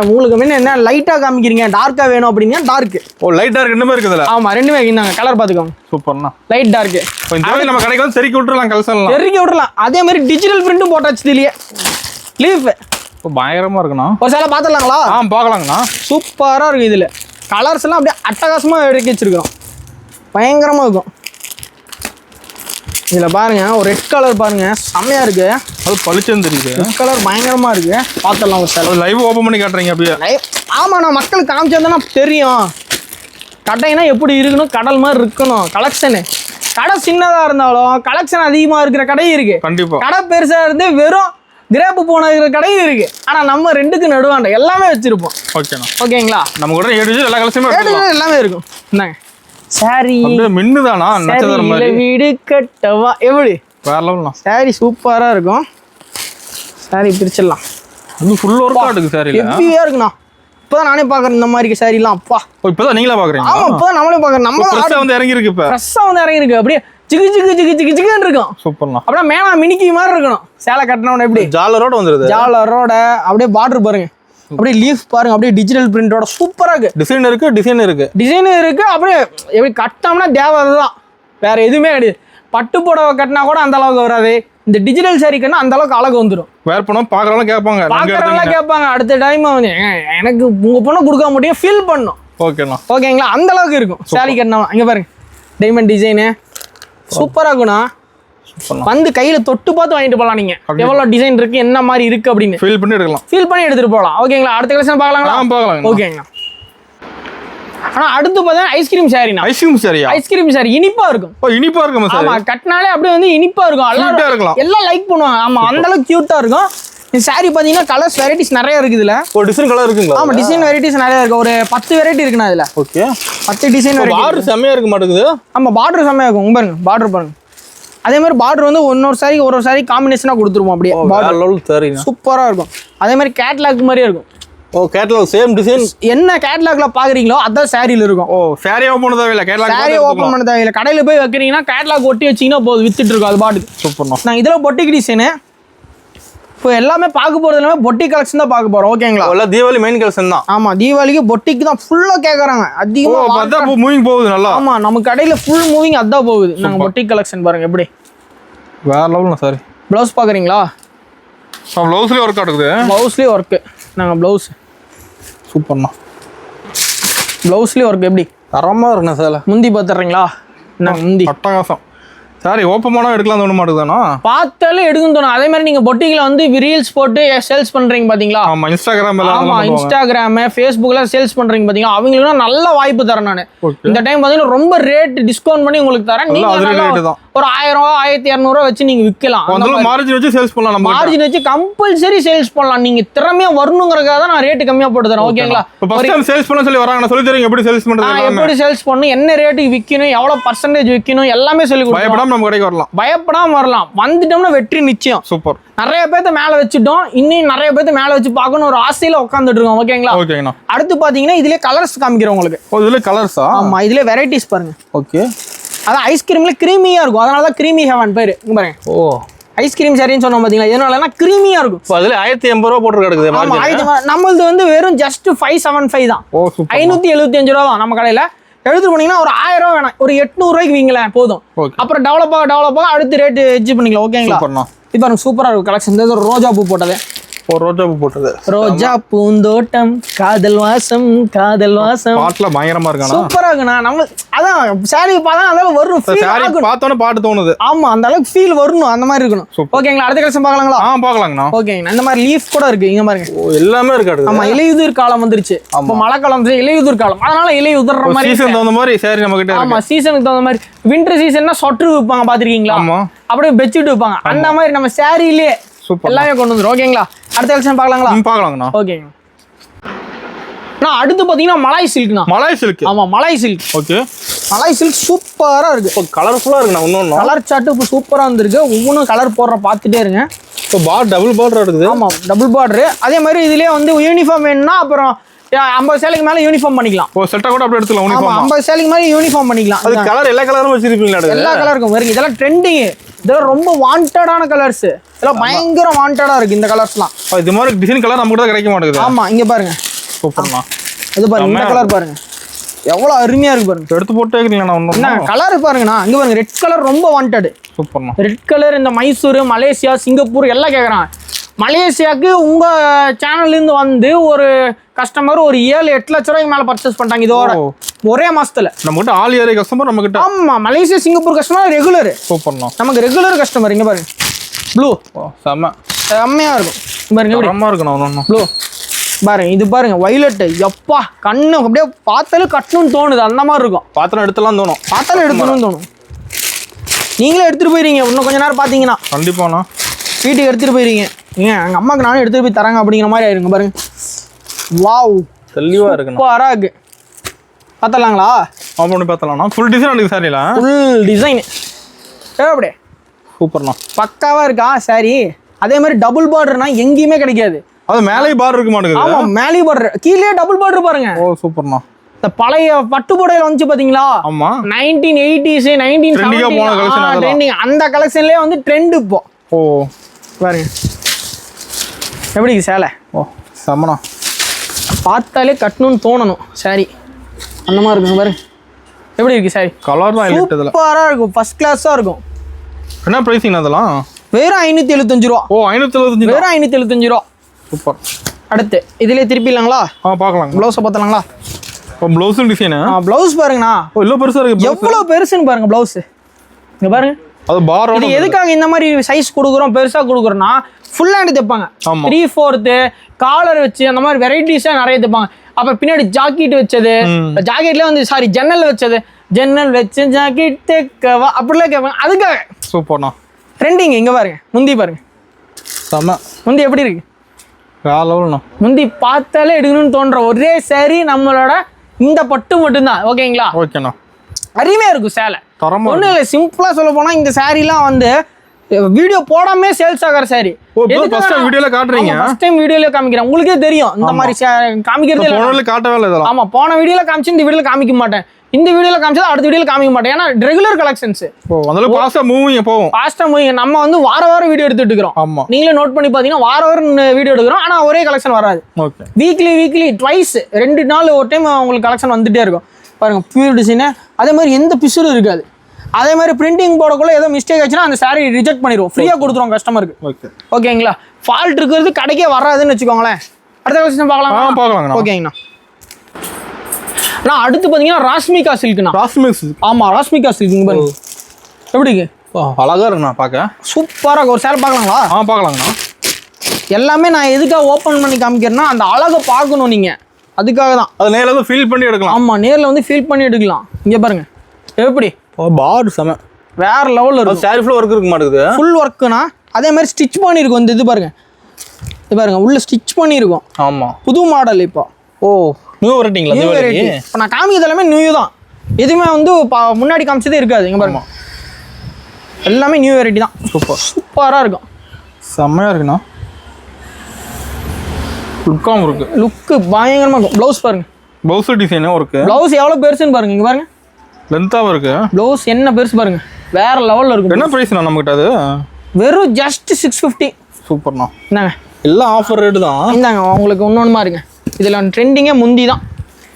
உங்களுக்கு என்ன லைட்டா காமிக்கிறீங்க, டார்க்கா வேணும் அப்படின்னா டார்க். லைட் டார்க் ரெண்டுமே இருக்குதுல? ஆமா ரெண்டுமே இருந்தாங்க. கலர் பாத்துக்கோங்க. சூப்பர்ண்ணா. Light dark. இந்த நம்ம கடைக்கு வந்து தெறிக்கி விட்டுறலாம். கலசலாம் தெறிக்கி விட்டுறலாம். அதே மாதிரி டிஜிட்டல் பிரிண்ட்டும் போட்டாச்சு இதுலயே. லீஃப் பயங்கரமா இருக்குண்ணா. ஒரு சில பாத்துடலாங்களா? பாக்கலாங்கண்ணா. சூப்பரா இருக்கு. இதுல கலர்ஸ் எல்லாம் அப்படியே அட்டகாசமா எடுக்க வச்சிருக்கோம். பயங்கரமா இருக்கும். இதுல பாருங்க ஒரு ரெட் கலர் பாருங்க செம்மையா இருக்கு. அது பளிச்சுன்னு தெரியுது. ரெட் கலர் பயங்கரமா இருக்கு. பாத்துடலாம் ஒரு சில. லைவ் ஓபன் பண்ணி காட்டுறீங்க அப்படியே? ஆமா நான் மக்களுக்கு காமிச்சா தெரியும் கடைனா எப்படி இருக்கணும். கடல் மாதிரி இருக்கணும். கலெக்ஷனு கடை சின்னதா இருந்தாலும் கலெக்ஷன் அதிகமா இருக்கிற கடையும் இருக்கு. கண்டிப்பா. கடை பெருசா இருந்து வெறும் கிரேப்பு போன இருக்கிற கடையும் இருக்கு. ஆனா நம்ம ரெண்டுக்கு நடுவாண்ட எல்லாமே வச்சிருப்போம். ஓகேண்ணா. ஓகேங்களா? நம்ம கூட எல்லா கலெக்ஷனுமே எல்லாமே இருக்கும். என்னங்க சாரி மின்னுதானா? நட்சத்திரம் மாதிரி வீடு கட்டவா எப்படி வேற லெவல்னா. சாரி சூப்பரா இருக்கும். சாரி பிரிச்சிடலாம். அது ஃபுல் ஒர்க்கா இருக்கு. சாரி ஹெவியா இருக்குண்ணா. இப்பதான் நானே பாக்குறேன் இந்த மாதிரி சாரிலாம். அப்பா இப்பதான் நீங்களா பாக்குறீங்க? ஆமா இப்பதான் நம்மளே பாக்குறோம். நம்ம ஃப்ரெஷ்ஷா வந்து இறங்கி இருக்கு. இப்ப ஃப்ரெஷ்ஷா வந்து இறங்கி இருக்கு. அப்படியே ஜிகு ஜிகு ஜிகு ஜிகு ஜிகுன்னு இருக்கும். சூப்பர்ண்ணா. அப்படியே மேனா மினிக்கி மாதிரி இருக்கணும். சேலை கட்டினவன எப்படி ஜாலரோட வந்துருது. ஜாலரோட அப்படியே பார்டர் பாருங்க. அப்படியே லீஃப் பாருங்க. அப்படியே டிஜிட்டல் பிரிண்டோட சூப்பரா இருக்கு. டிசைன் இருக்கு. டிசைன் இருக்கு. அப்படியே எப்படி கட்டோம்னா தேவைதான். வேற எதுவுமே கிடையாது. பட்டு புடவை கட்டினா கூட அந்த அளவுக்கு வராது. இந்த டிஜிட்டல் சாரி கட்டினா அந்த அளவுக்கு அழகு வந்துடும். வேர் பண்ணோம் பாக்குறவங்க கேட்பாங்க. அடுத்த டைம் வந்து எனக்கு உங்க பொண்ணு கொடுக்க முடியும் ஃபீல் பண்ணும். ஓகேங்களா? அந்த அளவுக்கு இருக்கும் சாரி கட்டினா. இங்க பாருங்க டைமண்ட் டிசைனு சூப்பரா இருக்குண்ணா. வந்து கையில தொட்டு பார்த்து வாங்கிட்டு போகலாம். நீங்க எவ்வளவு டிசைன் இருக்கு என்ன மாதிரி இருக்கு அப்படின்னு ஃபீல் பண்ணி எடுத்துட்டு போகலாம். ஓகேங்களா? அடுத்த கலெக்ஷன் பார்க்கலாங்களா? ஓகேங்களா? ஆனா அடுத்து பார்த்தா ஐஸ்கிரீம் சாரினா. ஐஸ்கிரீம் சாரி இனிப்பா இருக்கும். இனிப்பா இருக்கும். ஆமா கட்டினாலே அப்படியே வந்து இனிப்பா இருக்கும். எல்லாம் லைக் பண்ணுவாங்க. ஆமா அந்த அளவுக்கு கியூட்டா இருக்கும். இந்த சாரி பாத்தீங்கன்னா கலர்ஸ் வெரைட்டிஸ் நிறைய இருக்கு. இதுல ஒரு டிசைன் கலர் இருக்குங்களா? ஆமா டிசைன் வெரைட்டிஸ் நிறைய இருக்கு. ஒரு 10 வெரைட்டி இருக்குண்ணா இதுல. Okay 10 design variety. பார்டர் செமையா இருக்க மாட்டேங்குது. ஆமா பார்டர் செமையா இருக்கும். பாருங்க பார்டர் பாருங்க. அதே மாதிரி பார்டர் வந்து ஒரு சாரி காம்பினேஷனா கொடுத்துருவோம். அப்படியே பார்டர் சூப்பரா இருக்கும். அதே மாதிரி கேட்லாக் மாதிரியே இருக்கும். Catalogue same design. என்ன கேட்லாக்ல பாக்குறீங்களோ அதான் சாரியில இருக்கும். சாரி ஓபன் பண்ண தேவையில்ல. சாரி ஓபன் பண்ண தேவையில்ல. கடையில போய் வைக்கிறீங்கன்னா கேட்லாக் ஒட்டி வச்சீங்கன்னா போதும் வித்துட்டு இருக்கும். அது பாட்டுக்கு சூப்பர்ண்ணா. நான் இதுல பொட்டிக் டிசைனு இப்போ எல்லாமே பார்க்க போறது எல்லாமே பொட்டிக் கலெக்ஷன் தான் பார்க்க போறோம். ஓகேங்களா? எல்லாம் தீபாவளி மெயின் கலெக்ஷன் தான். ஆமா தீபாவளிக்கு பொட்டிக் தான் ஃபுல்லா கேக்குறாங்க. அதிகமா அதான் மூவிங் போகுது நல்லா. ஆமா நம்ம கடையில ஃபுல் மூவிங் அதான் போகுது. நாங்க பொட்டிக் கலெக்ஷன் பாருங்க எப்படி வேற லெவல்னா. சாரி ப்ளவுஸ் பாக்குறீங்களா? ப்ளவுஸ்லயே ஒர்க் ஆகுது. ப்ளவுஸ்லயே ஒர்க். நாங்க ப்ளவுஸ் சூப்பர்ண்ணா. ப்ளவுஸ்லயே ஒர்க் எப்படி தரமா இருக்குண்ணா. சேலை முந்தி பாத்துறீங்களா? நாங்க முந்தி அட்டகாசம். சாரி ஓப்பன் பண்ணா எடுக்கலாம் தோண மாட்டேங்குதானா? பார்த்தாலே எடுக்கும் தோணும். அதே மாதிரி நீங்க பொட்டிக்ல வந்து ரீல்ஸ் போட்டு சேல்ஸ் பண்றீங்க பாத்தீங்களா? ஆமா இன்ஸ்டாகிராம் ஃபேஸ்புக்ல சேல்ஸ் பண்றீங்க பாத்தீங்களா? அவங்களுக்கு நல்ல வாய்ப்பு தரேன் நான். இந்த டைம் பாத்தீங்கன்னா ரொம்ப ரேட் டிஸ்கவுண்ட் பண்ணி உங்களுக்கு தரேன். நீங்க ஒரு 1000 1200 வச்சு நீங்க விக்கலாம். மார்ஜின் வச்சு சேல்ஸ் பண்ணலாம். நம்ம மார்ஜின் வச்சு கம்பல்சரி சேல்ஸ் பண்ணலாம். நீங்க திறமையா வரணுங்கிறதுக்காக தான் நான் ரேட் கம்மியா போட்டு தரேன். ஓகேங்களா? ஃபர்ஸ்ட் டைம் சேல்ஸ் பண்ண சொல்லி வராங்க. சொல்லி தரீங்க எப்படி சேல்ஸ் பண்றது, எப்படி சேல்ஸ் பண்ணனும், என்ன ரேட்டுக்கு விக்கணும், எவ்வளவு பர்சன்டேஜ் விக்கணும் எல்லாமே சொல்லி கொடுப்போம். பயப்படாம நம்ம கடைக்கு வரலாம். பயப்படாம வரலாம். வந்துட்டோம்னா வெற்றி நிச்சயம். சூப்பர். நிறைய பேர்த்த மேல வச்சுட்டோம். இன்னும் நிறைய பேர்த்த மேல வச்சு பார்க்கணும் ஒரு ஆசையில உட்காந்துட்டு இருக்கோம். ஓகேங்களா? அடுத்து பாத்தீங்கன்னா இதுலயே கலர்ஸ் காமிக்கிறோம் உங்களுக்கு. இதுல கலர்ஸா? ஆமா இதுல வெரைட்டிஸ் பாருங்க. ஓகே அதான் ஐஸ்கிரீம்ல கிரீமியா இருக்கும். அதனாலதான் கிரீமி ஹெவன் பேரு. இங்க பாருங்க. ஐஸ்கிரீம் சாரின்னு சொன்னோம் பாத்தீங்களா? எதனாலனா கிரீமியா இருக்கும். அதுல 1080 ரூபாய் போட்டு கிடக்குது. நம்மளது வந்து வெறும் ஜஸ்ட் 575 தான். 575 ரூபா தான் நம்ம கடையில. எடுத்து போனீங்கன்னா ஒரு 1000 ரூபா வேணாம், ஒரு 800 ரூபாய்க்கு வீங்களேன் போதும். அப்புறம் டெவலப் ஆக அடுத்து ரேட் எட்ஜ் பண்ணிக்கலாம். ஓகேங்களா? இப்போ சூப்பரா இருக்கும் கலெக்ஷன். இது ரோஜா பூ போட்டது. ரோஜா பூந்தோட்டம் காதல் வாசம் காதல் வாசம் பாட்டுல பயங்கரமா இருக்கு. சூப்பரா இருக்குண்ணா. நம்ம அதான் சாரி பார்த்தா அந்த அளவுக்கு வரும். சாரி பார்த்தோன்னே பாட்டு தோணுது. ஆமா அந்த அளவுக்கு ஃபீல் வரணும். அந்த மாதிரி இருக்கணும். ஓகேங்களா? அடுத்த கலெக்ஷன் பார்க்கலாங்களா? பார்க்கலாங்கண்ணா. ஓகேங்கண்ணா. இந்த மாதிரி லீஃப் கூட இருக்கு. இங்க பாருங்க எல்லாமே இருக்கு. ஆமா இலையுதிர் காலம் வந்துருச்சு. இப்போ மழை காலம் வந்து இலையுதிர் காலம். அதனால இலை உதிர்ற மாதிரி சீசன் தகுந்த மாதிரி சாரி நம்ம கிட்ட இருக்கு. ஆமா சீசனுக்கு தகுந்த மாதிரி. வின்டர் சீசன்னா சொட்டர் விற்பாங்க பாத்திருக்கீங்களா? அப்படியே பெட்ஷீட் விற்பாங்க. அந்த மாதிரி நம்ம சாரியிலே எல்லாமே கொண்டு வந்துரும். ஓகேங்களா? அடுத்த கலெக்ஷன் பார்க்கலாங்களா? பார்க்கலாங்கண்ணா. ஓகேங்க. நான் அடுத்து பார்த்தீங்கன்னா மலாய் சில்க்ண்ணா. Malay silk. ஆமாம், Malay silk. Okay. Malay silk சூப்பராக இருக்கு. இப்போ கலர்ஃபுல்லாக இருக்குண்ணா. ஒன்று கலர் சார்ட்டு இப்போ சூப்பராக வந்துருக்கு. ஒவ்வொன்றும் கலர் போடுற பார்த்துட்டே இருங்க. இப்போ டபுள் பார்டர் இருக்குது. ஆமாம், டபுள் பார்டரு. அதே மாதிரி இதுலேயே வந்து யூனிஃபார்ம் வேணும்னா அப்புறம் 50 சேலைக்கு மேலே யூனிஃபார்ம் பண்ணிக்கலாம். ஓ, செட்டாக கூட அப்படியே எடுத்துக்கலாம். ஆமாம், 50 சேலைக்கு மேலே யூனிஃபார்ம் பண்ணிக்கலாம். அது கலர் எல்லா கலரும் வச்சிருப்பீங்களா? எல்லா கலருக்கும் வருங்க. இதெல்லாம் ட்ரெண்டிங். இதெல்லாம் ரொம்ப வாண்டடான கலர்ஸ். இதெல்லாம் பயங்கர வாண்டடாக இருக்குது இந்த கலர்ஸ்லாம். இது மாதிரி டிசைன் கலர் நமக்கு தான் கிடைக்க மாட்டேங்குது. ஆமாம், இங்கே பாருங்க. சூப்பர்ண்ணா. இது பாருங்க, இந்த கலர் பாருங்க எவ்வளோ அருமையாக இருக்கு பாருங்க. எடுத்து போட்டே இருக்கீங்களா? என்ன கலர் பாருங்கண்ணா. இங்கே பாருங்க, ரெட் கலர் ரொம்ப வாண்டட். சூப்பர்ண்ணா. ரெட் கலர் இந்த மைசூர், மலேசியா, சிங்கப்பூர் எல்லாம் கேட்குறான். மலேசியாவுக்கு உங்கள் சேனல்லேருந்து வந்து ஒரு கஸ்டமர் ஒரு 7-8 லட்ச ரூபாய்க்கு மேலே பர்ச்சேஸ் பண்ணிட்டாங்க இதோட ஒரே மாசத்துல. நம்மகிட்ட ஆல் ஏரியா கஸ்டமர் நம்மகிட்ட. ஆமாம், மலேசியா சிங்கப்பூர் கஸ்டமர் ரெகுலர். சூப்பர்ண்ணா. நமக்கு ரெகுலர் கஸ்டமர். இங்கே பாருங்க, ப்ளூ செம்மையாக இருக்கும். பாருங்க செம்மையாக இருக்குண்ணா. ப்ளூ பாருங்க. இது பாருங்க, வைலட். எப்பா கண்ணு அப்படியே பார்த்தாலும் கட்டணும்னு தோணுது. அந்த மாதிரி இருக்கும். பாத்திரம் எடுத்துலாம் தோணும். பார்த்தாலும் எடுத்துணும்னு தோணும். நீங்களே எடுத்துகிட்டு போயிருங்க. இன்னும் கொஞ்ச நேரம் பார்த்தீங்கன்னா கண்டிப்பாண்ணா வீட்டுக்கு எடுத்துகிட்டு போயிருங்க. ஏன் எங்கள் அம்மாவுக்கு நானும் எடுத்துகிட்டு போய் தராங்க அப்படிங்கிற மாதிரி ஆயிருங்க. பாருங்க, வாவ் தெளிவாக இருக்குண்ணா. சூப்பராக இருக்கு. பார்த்தலாங்களா? பண்ணி பார்த்தலாம்ண்ணா. ஃபுல் டிசைன் இருக்குது சாரியில். ஃபுல் டிசைன் அப்படியே சூப்பர்ண்ணா. பக்காவாக இருக்கா சாரி. அதே மாதிரி டபுள் பார்டர்னா எங்கேயுமே கிடைக்காது. அது மேலே பார்டர் இருக்க மாட்டேங்குது. ஆமாம், மேலே பார்டர், கீழே டபுள் பார்டர் பாருங்க. ஓ சூப்பர்ண்ணா. இந்த பழைய பட்டு புடையில வந்துச்சு பாத்தீங்களா? ஆமா, 1980s 1970 அந்த கலெக்ஷன்லயே வந்து ட்ரெண்ட் இப்போ. ஓ பாருங்க எப்படி சேலை. ஓ செம்மண்ணா. பார்த்தாலே கட்டணும்னு தோணணும் சாரி. அந்த மாதிரி இருக்குங்க பாருங்க. எப்படி இருக்கு சாரி? கலர் தான் இல்ல. சூப்பராக இருக்கும். ஃபர்ஸ்ட் கிளாஸாக இருக்கும். என்ன ப்ரைஸிங் அதெல்லாம்? வெறும் 575 ரூபா. ஓ 575. வெறும் 575 ரூபா. சூப்பர். அடுத்து இதுலேயே திருப்பிடலாங்களா? பார்க்கலாம். ப்ளவுஸை பார்த்தலாங்களா? இப்போ ப்ளவுஸும் டிசைனு. ப்ளவுஸ் பாருங்கண்ணா. ஓ இவ்வளோ பெருசாக இருக்குது. எவ்வளோ பெருசுன்னு பாருங்க ப்ளவுஸ். இங்கே பாருங்க. அது பாரோட. இது எதுக்காக இந்த மாதிரி சைஸ் கொடுக்குறோம், பெருசாக கொடுக்குறோன்னா ஃபுல் ஹேண்ட் தைப்பாங்க. 3/4 காலர் வச்சு அந்த மாதிரி வெரைட்டிஸாக நிறைய தைப்பாங்க. அப்புறம் பின்னாடி ஜாக்கெட் வச்சது, ஜாக்கெட்லேயே வந்து சாரி ஜன்னல் வச்சது, ஜன்னல் வச்சு ஜாக்கெட் தைக்கவா அப்படிலாம் கேட்பாங்க. அதுக்காக சூப்பர்ண்ணா. ட்ரெண்டிங். இங்கே பாருங்க, முந்தி பாருங்க. செம்ம. முந்தி எப்படி இருக்கு? லெவல்ண்ணா. முந்தி பார்த்தாலே எடுக்கணும்னு தோன்ற ஒரே சாரி நம்மளோட இந்த பட்டு மட்டும்தான். ஓகேங்களா? ஓகேண்ணா. அருமையாக இருக்கும் சேலை. ஒன்றும் இல்லை, சிம்பிளாக சொல்ல போனால் இந்த சாரீலாம் வந்து வீடியோ போடாமே சேல்ஸ் ஆகிற சாரி. ஃபர்ஸ்ட் டைம் வீடியோல காட்டுறீங்க. ஃபர்ஸ்ட் டைம் வீடியோல காமிக்கிறேன். உங்களுக்கே தெரியும் இந்த மாதிரி காமிக்கிறது இல்லை. போன காட்டவே இல்லை இதெல்லாம். ஆமாம், போன வீடியோல காமிச்சு இந்த வீடியோல காமிக்க மாட்டேன். இந்த வீடியோல காமிச்சா அடுத்த வீடியோல காமிக்க மாட்டேன். ஏன்னா ரெகுலர் கலெக்ஷன்ஸ். ஓ அதனால ஃபாஸ்டா மூவிங் போகும். ஃபாஸ்டா மூவிங். நம்ம வந்து வாரம் வீடியோ எடுத்துட்டு இருக்கிறோம். ஆமா, நீங்களே நோட் பண்ணி பார்த்தீங்கன்னா வாரம் வீடியோ எடுக்கிறோம். ஆனால் ஒரே கலெக்ஷன் வராது. ஓகே. வீக்லி ட்வைஸ் 2 நாள் ஒரு டைம் உங்களுக்கு கலெக்ஷன் வந்துட்டே இருக்கும். பாருங்க பியூர் டிசைனு. அதே மாதிரி எந்த பிசுரும் இருக்காது. அதே மாதிரி பிரிண்டிங் போடக்குள்ள ஏதோ மிஸ்டேக் ஆச்சுன்னா அந்த சாரி ரிஜெக்ட் பண்ணிடுவோம். ஃப்ரீயாக கொடுத்துருவோம் கஸ்டமருக்கு. ஓகே ஓகேங்களா? ஃபால்ட் இருக்கிறது கடைக்கே வராதுன்னு வச்சுக்கோங்களேன். அடுத்த கலெக்ஷன் பார்க்கலாம். பார்க்கலாங்கண்ணா. ஓகேங்கண்ணா. நான் அடுத்து பார்த்தீங்கன்னா ராஷ்மிகா சில்க்ண்ணா. ராஷ்மிகா சில்க். ஆமாம், ராஷ்மிகா சில்க் பாருங்க எப்படி இருக்கு. அழகா இருக்குண்ணா பார்க்க. சூப்பராக ஒரு சேலை பார்க்கலாங்களா? பார்க்கலாங்கண்ணா. எல்லாமே நான் எதுக்காக ஓப்பன் பண்ணி காமிக்கிறேன்னா அந்த அழகை பார்க்கணும் நீங்கள். அதுக்காக தான். அது நேரில் வந்து ஃபீல் பண்ணி எடுக்கலாம். ஆமாம், நேரில் வந்து ஃபீல் பண்ணி எடுக்கலாம். இங்கே பாருங்க எப்படி பார் செம வேற லெவலில் இருக்கும். சாரி ஃபுல்லாக ஒர்க் இருக்க மாட்டேங்குது. ஃபுல் ஒர்க்குனா அதே மாதிரி ஸ்டிச் பண்ணியிருக்கும். இந்த இது பாருங்க, இது பாருங்க உள்ள ஸ்டிச் பண்ணியிருக்கும். ஆமாம், புது மாடல். இப்போ ஓ நியூ வெரைட்டிங்களா? New variety. இப்போ நான் காமிக்கிறது எல்லாமே நியூ தான். எதுவுமே வந்து முன்னாடி காமிச்சதே இருக்காது. இங்கே பாருங்க எல்லாமே நியூ வெரைட்டி தான். சூப்பராக இருக்கும். செம்மையாக இருக்குண்ணா. லுக்காகவும் இருக்கு. லுக்கு பயங்கரமாக இருக்கும். ப்ளவுஸ் பாருங்க. ப்ளவுஸ் டிசைனே இருக்கு. ப்ளவுஸ் எவ்வளோ பெருசுன்னு பாருங்க. இங்கே பாருங்க லென்த்தாகவும் இருக்கு. ப்ளவுஸ் என்ன பெருசு பாருங்க. வேற லெவலில் இருக்கும். என்ன ப்ரைஸ்ண்ணா நம்மகிட்ட? அது வெறும் ஜஸ்ட் 650. சூப்பர்ண்ணா. என்னங்க எல்லாம் ஆஃபர் ரேட்டு தான். இந்தாங்க உங்களுக்கு ஒன்று இருங்க. இதில் ட்ரெண்டிங்கே முந்தி தான்.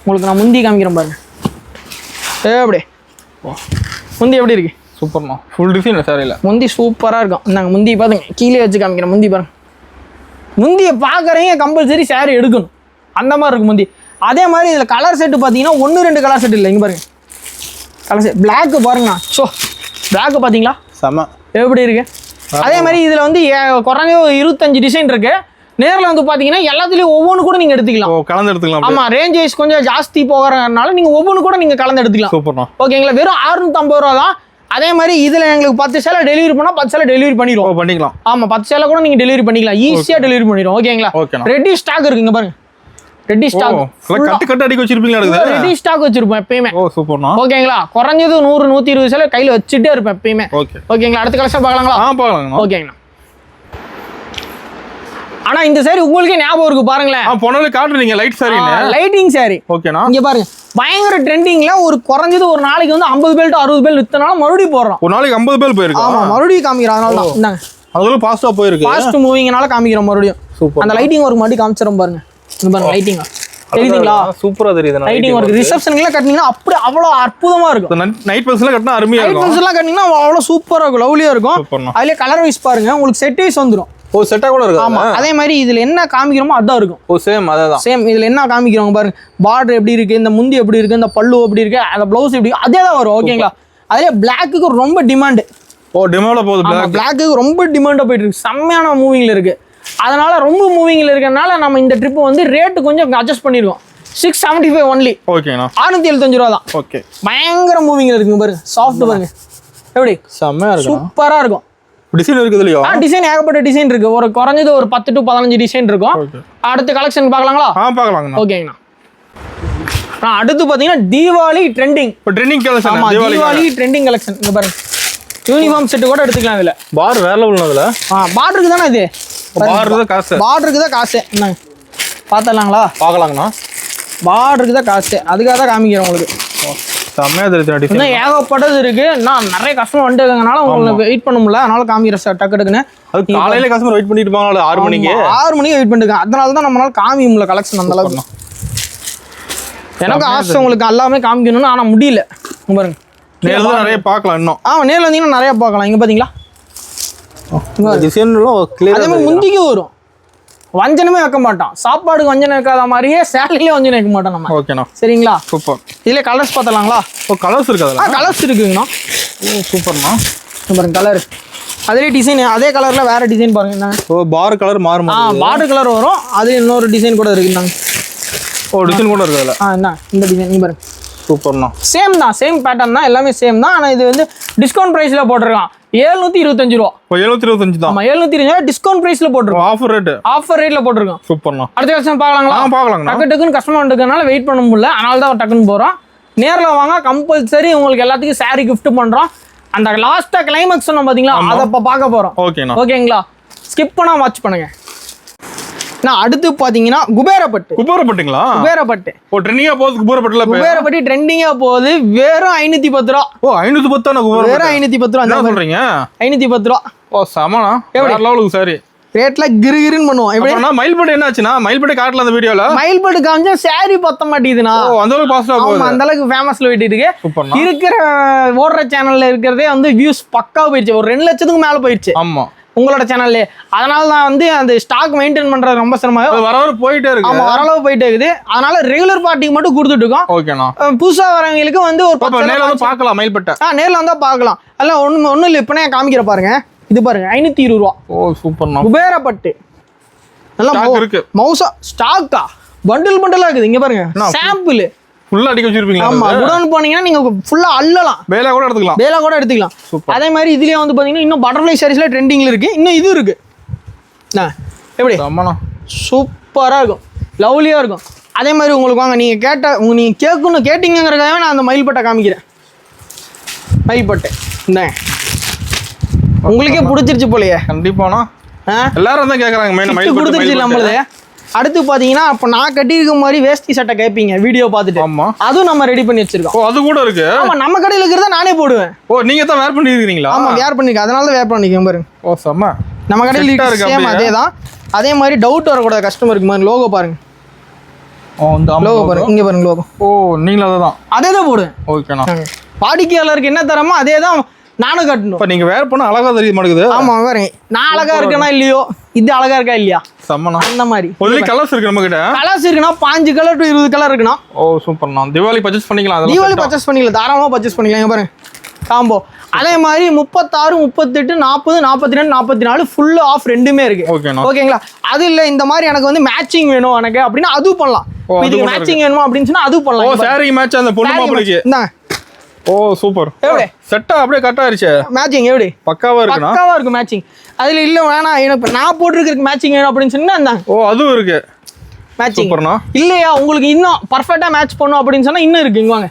உங்களுக்கு நான் முந்தி காமிக்கிறேன் பாருங்க. எப்படி முந்தி எப்படி இருக்கு? சூப்பர்ண்ணா. ஃபுல் டிசைன் சாரியில் முந்தி சூப்பராக இருக்கும். இந்தாங்க முந்தி பாருங்க. கீழே வச்சு காமிக்கிறேன். முந்தி பாருங்க. முந்தியை பார்க்குறீங்க கம்பல்சரி சாரி எடுக்கணும். அந்த மாதிரி இருக்கும் முந்தி. அதே மாதிரி இதில் கலர் செட்டு பார்த்தீங்கன்னா 1-2 கலர் செட் இல்லை. இங்கே பாருங்க கலர் செட். பிளாக்கு பாருங்கண்ணா. ஸோ பிளாக்கு பார்த்தீங்களா? செம எப்படி இருக்கு? அதே மாதிரி இதில் வந்து குறைஞ்ச 25 டிசைன் இருக்கு. நேரில் வந்து பார்த்தீங்கன்னா எல்லாத்துலேயும் ஒவ்வொன்று கூட நீங்கள் எடுத்துக்கலாம். கலந்து எடுத்துக்கலாம். ஆமாம், ரேஞ்ச் வைஸ் கொஞ்சம் ஜாஸ்தி போகிறதுனால நீங்கள் ஒவ்வொன்று கூட நீங்கள் கலந்து எடுத்துக்கலாம். சூப்பர்ண்ணா. ஓகேங்களா? வெறும் 650 ரூபா தான். அதே மாதிரி இதில் எங்களுக்கு 10 சேலை டெலிவரி பண்ணால் 10 சேலை டெலிவரி பண்ணிடுவோம். பண்ணிக்கலாம். ஆமாம், 10 சேலை கூட நீங்கள் டெலிவரி பண்ணிக்கலாம். ஈஸியாக டெலிவரி பண்ணிடுவோம். ஓகேங்களா? ஓகே. ரெடி ஸ்டாக் இருக்குங்க பாருங்க. ரெடி ஸ்டாக் கட்டு கட்டு அடிக்க வச்சிருப்பீங்களா? ரெடி ஸ்டாக் வச்சிருப்போம் எப்பயுமே. ஓ சூப்பர்ண்ணா. ஓகேங்களா, குறைஞ்சது 100-120 சேலை கையில வச்சுட்டே இருப்பேன் எப்பயுமே. ஓகேங்களா, அடுத்த கலெக்ஷன் பார்க்கலாங்களா? பார்க்கலாங்கண்ணா. ஓகேங்கண்ணா. ஆனா இந்த சாரி உங்களுக்கே ஞாபகம் இருக்கு பாருங்களேன். போனாலும் காட்டுறீங்க லைட் சாரி, லைட்டிங் சாரி. ஓகேண்ணா. இங்க பாருங்க, பயங்கர ட்ரெண்டிங்ல ஒரு குறைஞ்சது ஒரு நாளைக்கு வந்து 50 பேல் டு 60 பேல் வித்தனால மறுபடியும் போடுறோம். ஒரு நாளைக்கு 50 பேல் போயிருக்கு. ஆமா, மறுபடியும் காமிக்கிறோம். அதனால தான் இந்தாங்க, அதுல ஃபாஸ்டா போயிருக்கு. ஃபாஸ்ட் மூவிங்னால காமிக்கிறோம் மறுபடியும். சூப்பர். அந்த லைட்டிங் ஒர்க் மட்டும் காமிச்சறோம் பாருங்க. இங்க பாருங்க லைட்டிங் தெரியுதுங்களா? சூப்பரா தெரியுது. லைட்டிங் ஒர்க் ரிசப்ஷனுக்குலாம் கட்டினீங்கன்னா அப்படி அவ்வளவு அற்புதமா இருக்கும். நைட் பல்ஸ்லாம் கட்டினா அருமையா இருக்கும். நைட் பல்ஸ்லாம் கட்டினீங்கன்னா அவ்வளவு சூப்பரா இருக்கும், லவ்லியா இருக்கும். அதுல கலர் வைஸ் பாருங்க, உங்களுக்கு செட் வைஸ் வந்துரும். ஓ செட்டா கூட இருக்கு. ஆமா, அதே மாதிரி இதுல என்ன காமிக்கிறோமோ அதான் இருக்கும். ஓ சேம் அதேதான். சேம் இதுல என்ன காமிக்கிறோம் பாருங்க, பார்டர் எப்படி இருக்கு, இந்த முந்தி எப்படி இருக்கு, இந்த பல்லு எப்படி இருக்கு, அந்த ப்ளவுஸ் எப்படி, அதே தான் வரும். ஓகேங்களா, அதுல பிளாக்குக்கு ரொம்ப டிமாண்ட். ஓ டிமாண்டா போகுது. பிளாக்குக்கு ரொம்ப டிமாண்டா போயிட்டு இருக்கு, செம்மையான மூவிங்ல இருக்கு. அதனால ரொம்ப மூவிங்ல இருக்கறனால நம்ம இந்த ட்ரிப் வந்து ரேட் கொஞ்சம் அட்ஜஸ்ட் பண்ணிருக்கோம். 675 ஒன்லி. ஓகேண்ணா, 675 ரூபா தான். ஓகே, பயங்கர மூவிங்ல இருக்குங்க பாருங்க. சாஃப்ட் பாருங்க எப்படி செம்மையா இருக்கு, சூப்பரா இருக்கும். டிசைன் இருக்குது இல்லையா? டிசைன் ஏகப்பட்ட டிசைன் இருக்கு. ஒரு குறைஞ்சது ஒரு 10 to 15 டிசைன் இருக்கும். அடுத்த கலெக்ஷன் பார்க்கலாங்களா? பார்க்கலாங்க. ஓகேங்கண்ணா. அடுத்து பாத்தீங்கன்னா தீபாவளி ட்ரெண்டிங். இப்போ ட்ரெண்டிங் கலெக்ஷன். ஆமா, தீபாவளி ட்ரெண்டிங் கலெக்ஷன். இங்க பாருங்க, யூனிஃபார்ம் செட் கூட எடுத்துக்கலாம் இதுல. பார் வேற லெவல்ல அதுல. பார்டருக்கு தானே இது. பார்டருக்கு தான் காசு. பார்டருக்கு தான் காசு. என்னங்க பார்த்தலாங்களா? பார்க்கலாங்கண்ணா. பார்டருக்கு தான் காசு, அதுக்காக தான் காமிக்கிறேன் உங்களுக்கு. செம்மையா தெரியுது டிசைன். இன்னும் ஏகப்பட்டது இருக்கு. நான் நிறைய கஸ்டமர் வந்துருக்கனால உங்களுக்கு வெயிட் பண்ண முடியல, அதனால காமிக்கிறேன் சார் டக்கு டக்குன்னு. அது காலையில கஸ்டமர் வெயிட் பண்ணிட்டு இருப்பாங்க 6 மணிக்கு. 6 மணிக்கு வெயிட் பண்ணிருக்கேன். அதனால தான் நம்மளால காமிக்க முடியல கலெக்ஷன் அந்த அளவுக்கு. எனக்கு ஆசை உங்களுக்கு எல்லாமே காமிக்கணும்னு, ஆனா முடியல. பாருங்க, நேர்ல நிறைய பார்க்கலாம் இன்னும். நேர்ல வந்தீங்கன்னா நிறைய பார்க்கலாம். இங்க பாத்தீங்களா டிசைன்லாம் கிளியரா. அதே மாதிரி முந்திக்கு வரும். வஞ்சனமே வைக்க மாட்டோம். சாப்பாடுக்கு வஞ்சனம் வைக்காத மாதிரியே சேலையிலே வஞ்சனம் வைக்க மாட்டோம் நம்ம. ஓகேண்ணா, சரிங்களா? சூப்பர். இதுல கலர்ஸ் பார்த்தலாங்களா? ஓ கலர்ஸ் இருக்கு அதுல. கலர்ஸ் இருக்குங்கண்ணா. ஓ சூப்பர்ண்ணா. பாருங்க கலர், அதுலேயே டிசைன் அதே கலர்ல வேற டிசைன் பாருங்க. என்ன ஓ பார் கலர் மாறுமா? பார்டர் கலர் வரும். அது இன்னொரு டிசைன் கூட இருக்குங்க. ஓ டிசைன் கூட இருக்கு அதுல. என்ன இந்த டிசைன் நீங்க பாருங்க. சூப்பர்ண்ணா. சேம் தான், சேம் பேட்டர்ன் தான், எல்லாமே சேம் தான். ஆனா இது வந்து டிஸ்கவுண்ட் பிரைஸ்ல போட்டிருக்கான். 725 ரூபா. 725 தான். ஆமா, 725 டிஸ்கவுண்ட் பிரைஸ்ல போட்டிருக்கோம். ஆஃபர் ரேட்ல போட்டிருக்கோம். சூப்பர்ண்ணா. அடுத்த கலெக்ஷன் பார்க்கலாங்களா? பார்க்கலாங்க. டக்கு டக்குன்னு கஸ்டமர் இருக்கனால வெயிட் பண்ண முடியல, அதனால தான் டக்குன்னு போறோம். நேர்ல வாங்க, கம்பல்சரி உங்களுக்கு எல்லாத்துக்கும் saree gift பண்றோம். அந்த லாஸ்டா கிளைமாக்ஸ் சொன்னோம் பாத்தீங்களா, அதை இப்ப பார்க்க போறோம். ஓகேங்களா, ஸ்கிப் பண்ணாம வாட்ச் பண்ணுங்க. நான் அடுத்து பாத்தீங்கன்னா குபேரப்பட்டு. குபேரப்பட்டுங்களா? குபேரப்பட்டு. ஓ ட்ரெண்டிங்கா போகுது குபேரப்பட்டுல. குபேரப்பட்டு ட்ரெண்டிங்கா போகுது. வெறும் 510 ரூபா. ஓ 510 தான குபேரப்பட்டு. வெறும் 510 ரூபா. என்ன சொல்றீங்க? 510 ரூபா. ஓ சமனா. வேற லெவலுக்கு சாரி. ரேட்ல கிறுகிறுன்னு பண்ணுவோம். எப்படினா மயில்பட்டு என்னாச்சுனா, மயில்பட்டு காட்டல அந்த வீடியோல. மயில்பட்டு காமிச்சா சாரி பத்த மாட்டேங்குதுனா. ஓ அந்த அளவுக்கு பாஸ்டா போகுது. ஆமா, அந்த அளவுக்கு ஃபேமஸ்ல போயிட்டு இருக்கு. இருக்கிற ஓடுற சேனல்ல இருக்கிறதே வந்து வியூஸ் பக்கா போயிடுச்சு. ஒரு 2 லட்சத்துக்கு மேல போயிடுச்சு. ஆமா, உங்களோட சேனல்ல. அதனால தான் வந்து அந்த ஸ்டாக் மெயின்டைன் பண்றது ரொம்ப சிரமமா. வரவர போயிட்டே இருக்கு. ஆமா, வரளவு போயிட்டே இருக்குது. அதனால ரெகுலர் பார்ட்டிக்கு மட்டும் கொடுத்துட்டு இருக்கோம். ஓகேண்ணா. புதுசா வரவங்களுக்கு வந்து ஒரு 10 நேர்ல வந்து பார்க்கலாம் மயில்பட்டை. நேர்ல வந்தா பார்க்கலாம். அல்ல ஒண்ணு இல்ல, இப்ப நான் காமிக்கிற பாருங்க. இது பாருங்க 520 ரூபா. ஓ சூப்பர்ண்ணா. குபேரப்பட்டு நல்லா இருக்கு. மௌசா ஸ்டாக்கா பண்டில் பண்டலா இருக்குது. இங்க பாருங்க, சாம்பிள் ஃபுல்லா அடிக்க வச்சிருப்பீங்க. ஆமா, குடோன் போனீங்கன்னா நீங்க ஃபுல்லா அள்ளலாம். பேலா கூட எடுத்துக்கலாம். பேலா கூட எடுத்துக்கலாம். அதே மாதிரி இதுலயே வந்து பாத்தீங்கன்னா இன்னும் பட்டர்ஃப்ளை சாரீஸ்ல ட்ரெண்டிங்ல இருக்கு. இன்னும் இது இருக்கு. எப்படி சூப்பரா இருக்கும், லவ்லியா இருக்கும். அதே மாதிரி உங்களுக்கு வாங்க, நீங்க கேட்டீங்கிறதுக்காகவே நான் அந்த மயில்பட்டை காமிக்கிறேன். மயில்பட்டை இந்த உங்களுக்கே பிடிச்சிருச்சு போலயே. கண்டிப்பாண்ணா, எல்லாரும் தான் கேக்குறாங்க. மெயின் கொடுத்துருச்சு நம்மளது. அடுத்து பாத்தீங்கன்னா அப்ப நான் கட்டியிருக்க மாதிரி வேஷ்டி சட்டை கேட்பீங்க வீடியோ பார்த்துட்டு. ஆமா, அதுவும் நம்ம ரெடி பண்ணி வச்சிருக்கோம். ஓ அது கூட இருக்கு. ஆமா, நம்ம கடையில இருக்கிறத நானே போடுவேன். ஓ நீங்க தான் வேர் பண்ணி இருக்கீங்களா? ஆமா, வேர் பண்ணிருக்கேன். அதனால தான் வேர் பண்ணிருக்கேன் பாருங்க. ஓ செம்ம. நம்ம கடையில இருக்கு சேம் அதே தான். அதே மாதிரி டவுட் வரக்கூடாது கஸ்டமருக்கு. மாதிரி லோகோ பாருங்க. ஓ இந்த லோகோ பாருங்க, இங்க பாருங்க லோகோ. ஓ நீங்களும் அதே தான். அதே தான் போடுவேன். ஓகேண்ணா. வாடிக்கையாளருக்கு என்ன தரமோ அதே தான் நானும் கட்டணும். இப்போ நீங்க வேர் பண்ண அழகா தெரிய மாட்டேங்குது. ஆமா பாருங்க, நான் அழகா இருக்கேனா இல்லையோ, இது அழகா இருக்கா இல்லையா, செம்மண்ணா. அந்த மாதிரி ஒரே கலர்ஸ் இருக்கு நம்ம கிட்ட. கலர்ஸ் இருக்குன்னா 5 கலர் டு 20 கலர் இருக்குண்ணா. ஓ சூப்பர்ண்ணா. தீபாவளி பர்ச்சேஸ் பண்ணிக்கலாம். தீபாவளி பர்ச்சேஸ் பண்ணிக்கலாம், தாராளமாக பர்ச்சேஸ் பண்ணிக்கலாம். இங்க பாருங்க காம்போ. அதே மாதிரி 36, 38, 40, 42, 44 ஃபுல் ஆஃப் ரெண்டுமே இருக்கு. ஓகேங்களா? அது இல்ல இந்த மாதிரி எனக்கு வந்து மேட்சிங் வேணும் எனக்கு அப்படின்னா அதுவும் பண்ணலாம். இதுக்கு மேட்சிங் வேணுமா அப்படின்னு சொன்னா அதுவும் பண்ணலாம். ஓ சாரி மேட்ச் அந்த பொண்ணு மாப்பிளைக்கு. இந்தாங்க. ஓ சூப்பர். எப்படி செட்டா அப்படியே கட் ஆயிருச்சு. மேட்சிங் எப்படி பக்காவா இருக்குண்ணா. பக்காவா இருக்கு மேட்சிங். அதுல இல்ல வேணாம் எனக்கு நான் போட்டுருக்கிறதுக்கு மேட்சிங் வேணும் அப்படின்னு சொன்னா இந்தாங்க. ஓ அதுவும் இருக்கு. மேட்சிங் சூப்பர்ண்ணா. இல்லையா உங்களுக்கு இன்னும் பர்ஃபெக்டா மேட்ச் பண்ணும் அப்படின்னு சொன்னா இன்னும் இருக்கு இங்க வாங்க.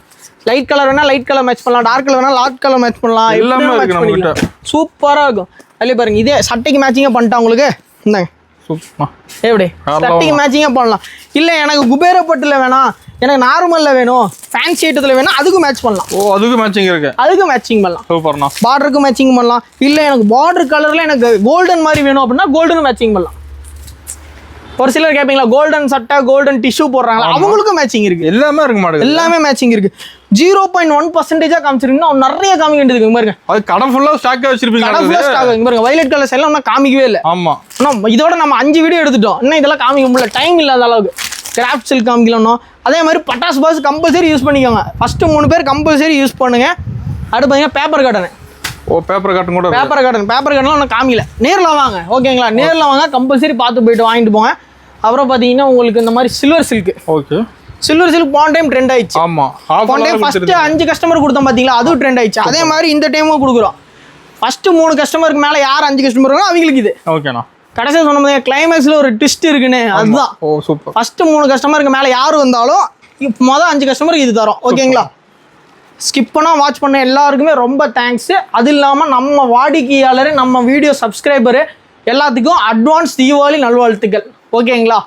லைட் கலர் வேணா லைட் கலர் மேட்ச் பண்ணலாம், டார்க் கலர் வேணா டார்க் கலர் மேட்ச் பண்ணலாம், எல்லாமே இருக்கு நம்ம கிட்ட. சூப்பரா இருக்கும். அதுல பாருங்க இதே சட்டைக்கு மேட்சிங்கா பண்ணிட்டா உங்களுக்கு. இந்தாங்க சூப்பர். எப்படி சட்டைக்கு மேட்சிங்கா பண்ணலாம். இல்ல எனக்கு குபேரப்பட்டுல வேணாம், எனக்கு நார்மல்ல வேணும், ஃபேன்சி ஐட்டத்துல வேணும், அதுக்கும் மேட்ச் பண்ணலாம். ஓ அதுக்கு மேட்சிங் இருக்கு. அதுக்கு மேட்சிங் பண்ணலாம். சூப்பர்ண்ணா. பார்டருக்கு மேட்சிங் பண்ணலாம். இல்ல எனக்கு பார்டர் கலர்ல எனக்கு கோல்டன் மாதிரி வேணும் அப்படின்னா கோல்டன் மேட்சிங் பண்ணலாம். ஒரு சிலர் கேட்பீங்களா கோல்டன் சட்டை கோல்டன் டிஷ்யூ போடுறாங்களா, அவங்களுக்கும் மேட்சிங் இருக்கு. எல்லாமே இருக்கு மாடு. எல்லாமே மேட்சிங் இருக்கு. 0.1% காமிச்சிருக்கீங்கன்னா நிறைய காமிக்க வேண்டியது இருக்கு பாருங்க. அது கடை ஃபுல்லா ஸ்டாக்கா வச்சிருப்பீங்க. கடை ஃபுல்லா ஸ்டாக் இங்க பாருங்க. வயலட் கலர்ஸ் எல்லாம் இன்னும் காமிக்கவே இல்லை. ஆமா. இன்னும் இதோட நம்ம 5 வீடியோ எடுத்துட்டோம். இன்னும் இதெல்லாம் காமிக்க முடியல, டைம் இல்லாத அளவுக்கு. கிராஃப்ட் சில்க் காமிக்கணும். அதே மாதிரி பட்டாஸ் பாஸ் கம்பல்சரி யூஸ் பண்ணிக்கோங்க. ஃபர்ஸ்ட் 3 பேர் கம்பல்சரி யூஸ் பண்ணுங்க. அடுத்து பாத்தீங்கன்னா பேப்பர் காட்டன். ஓ பேப்பர் காட்டன் கூட இருக்கு. பேப்பர் காட்டன்லாம் ஒன்றும் காமிக்கல. நேரில் வாங்க ஓகேங்களா, நேரில் வாங்க கம்பல்சரி பார்த்து போயிட்டு வாங்கிட்டு போங்க. அப்புறம் பார்த்தீங்கன்னா உங்களுக்கு இந்த மாதிரி silver silk. Okay. Silver silk போன டைம் ட்ரெண்ட் ஆயிடுச்சு. ஆமா. போன டைம் ஃபர்ஸ்ட் 5 கஸ்டமர் கொடுத்தோம் பார்த்தீங்களா, அதுவும் ட்ரெண்ட் ஆயிடுச்சு. அதே மாதிரி இந்த டைமும் கொடுக்குறோம். ஃபர்ஸ்ட் 3 கஸ்டமருக்கு மேலே யார் 5 கஸ்டமர் இருக்கோ அவங்களுக்கு இது. ஓகேண்ணா. கடைசியாக சொன்ன மாதிரி கிளைமேக்ஸில் ஒரு ட்விஸ்ட் இருக்குன்னு அதுதான். ஓ சூப்பர். ஃபர்ஸ்ட் 3 கஸ்டமருக்கு மேலே யார் வந்தாலும் மொதல் 5 கஸ்டமருக்கு இது தரோம். ஓகேங்களா. ஸ்கிப் பண்ணால் வாட்ச் பண்ண எல்லாருக்குமே ரொம்ப தேங்க்ஸ். அது இல்லாமல் நம்ம வாடிக்கையாளர், நம்ம வீடியோ சப்ஸ்கிரைபரு எல்லாத்துக்கும் அட்வான்ஸ் தீபாவளி நல்வாழ்த்துக்கள். ஓகேங்களா.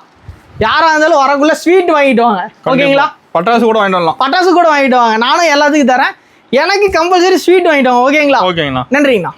யாராக இருந்தாலும் வரக்குள்ள ஸ்வீட் வாங்கிட்டு வாங்க. ஓகேங்களா. பட்டாசு கூட வாங்கிட்டு வரலாம். பட்டாசு கூட வாங்கிட்டு வாங்க. நானும் எல்லாத்துக்கும் தரேன். எனக்கு கம்பல்சரி ஸ்வீட் வாங்கிட்டு வாங்க. ஓகேங்களா. ஓகேங்கண்ணா. நன்றிங்கண்ணா.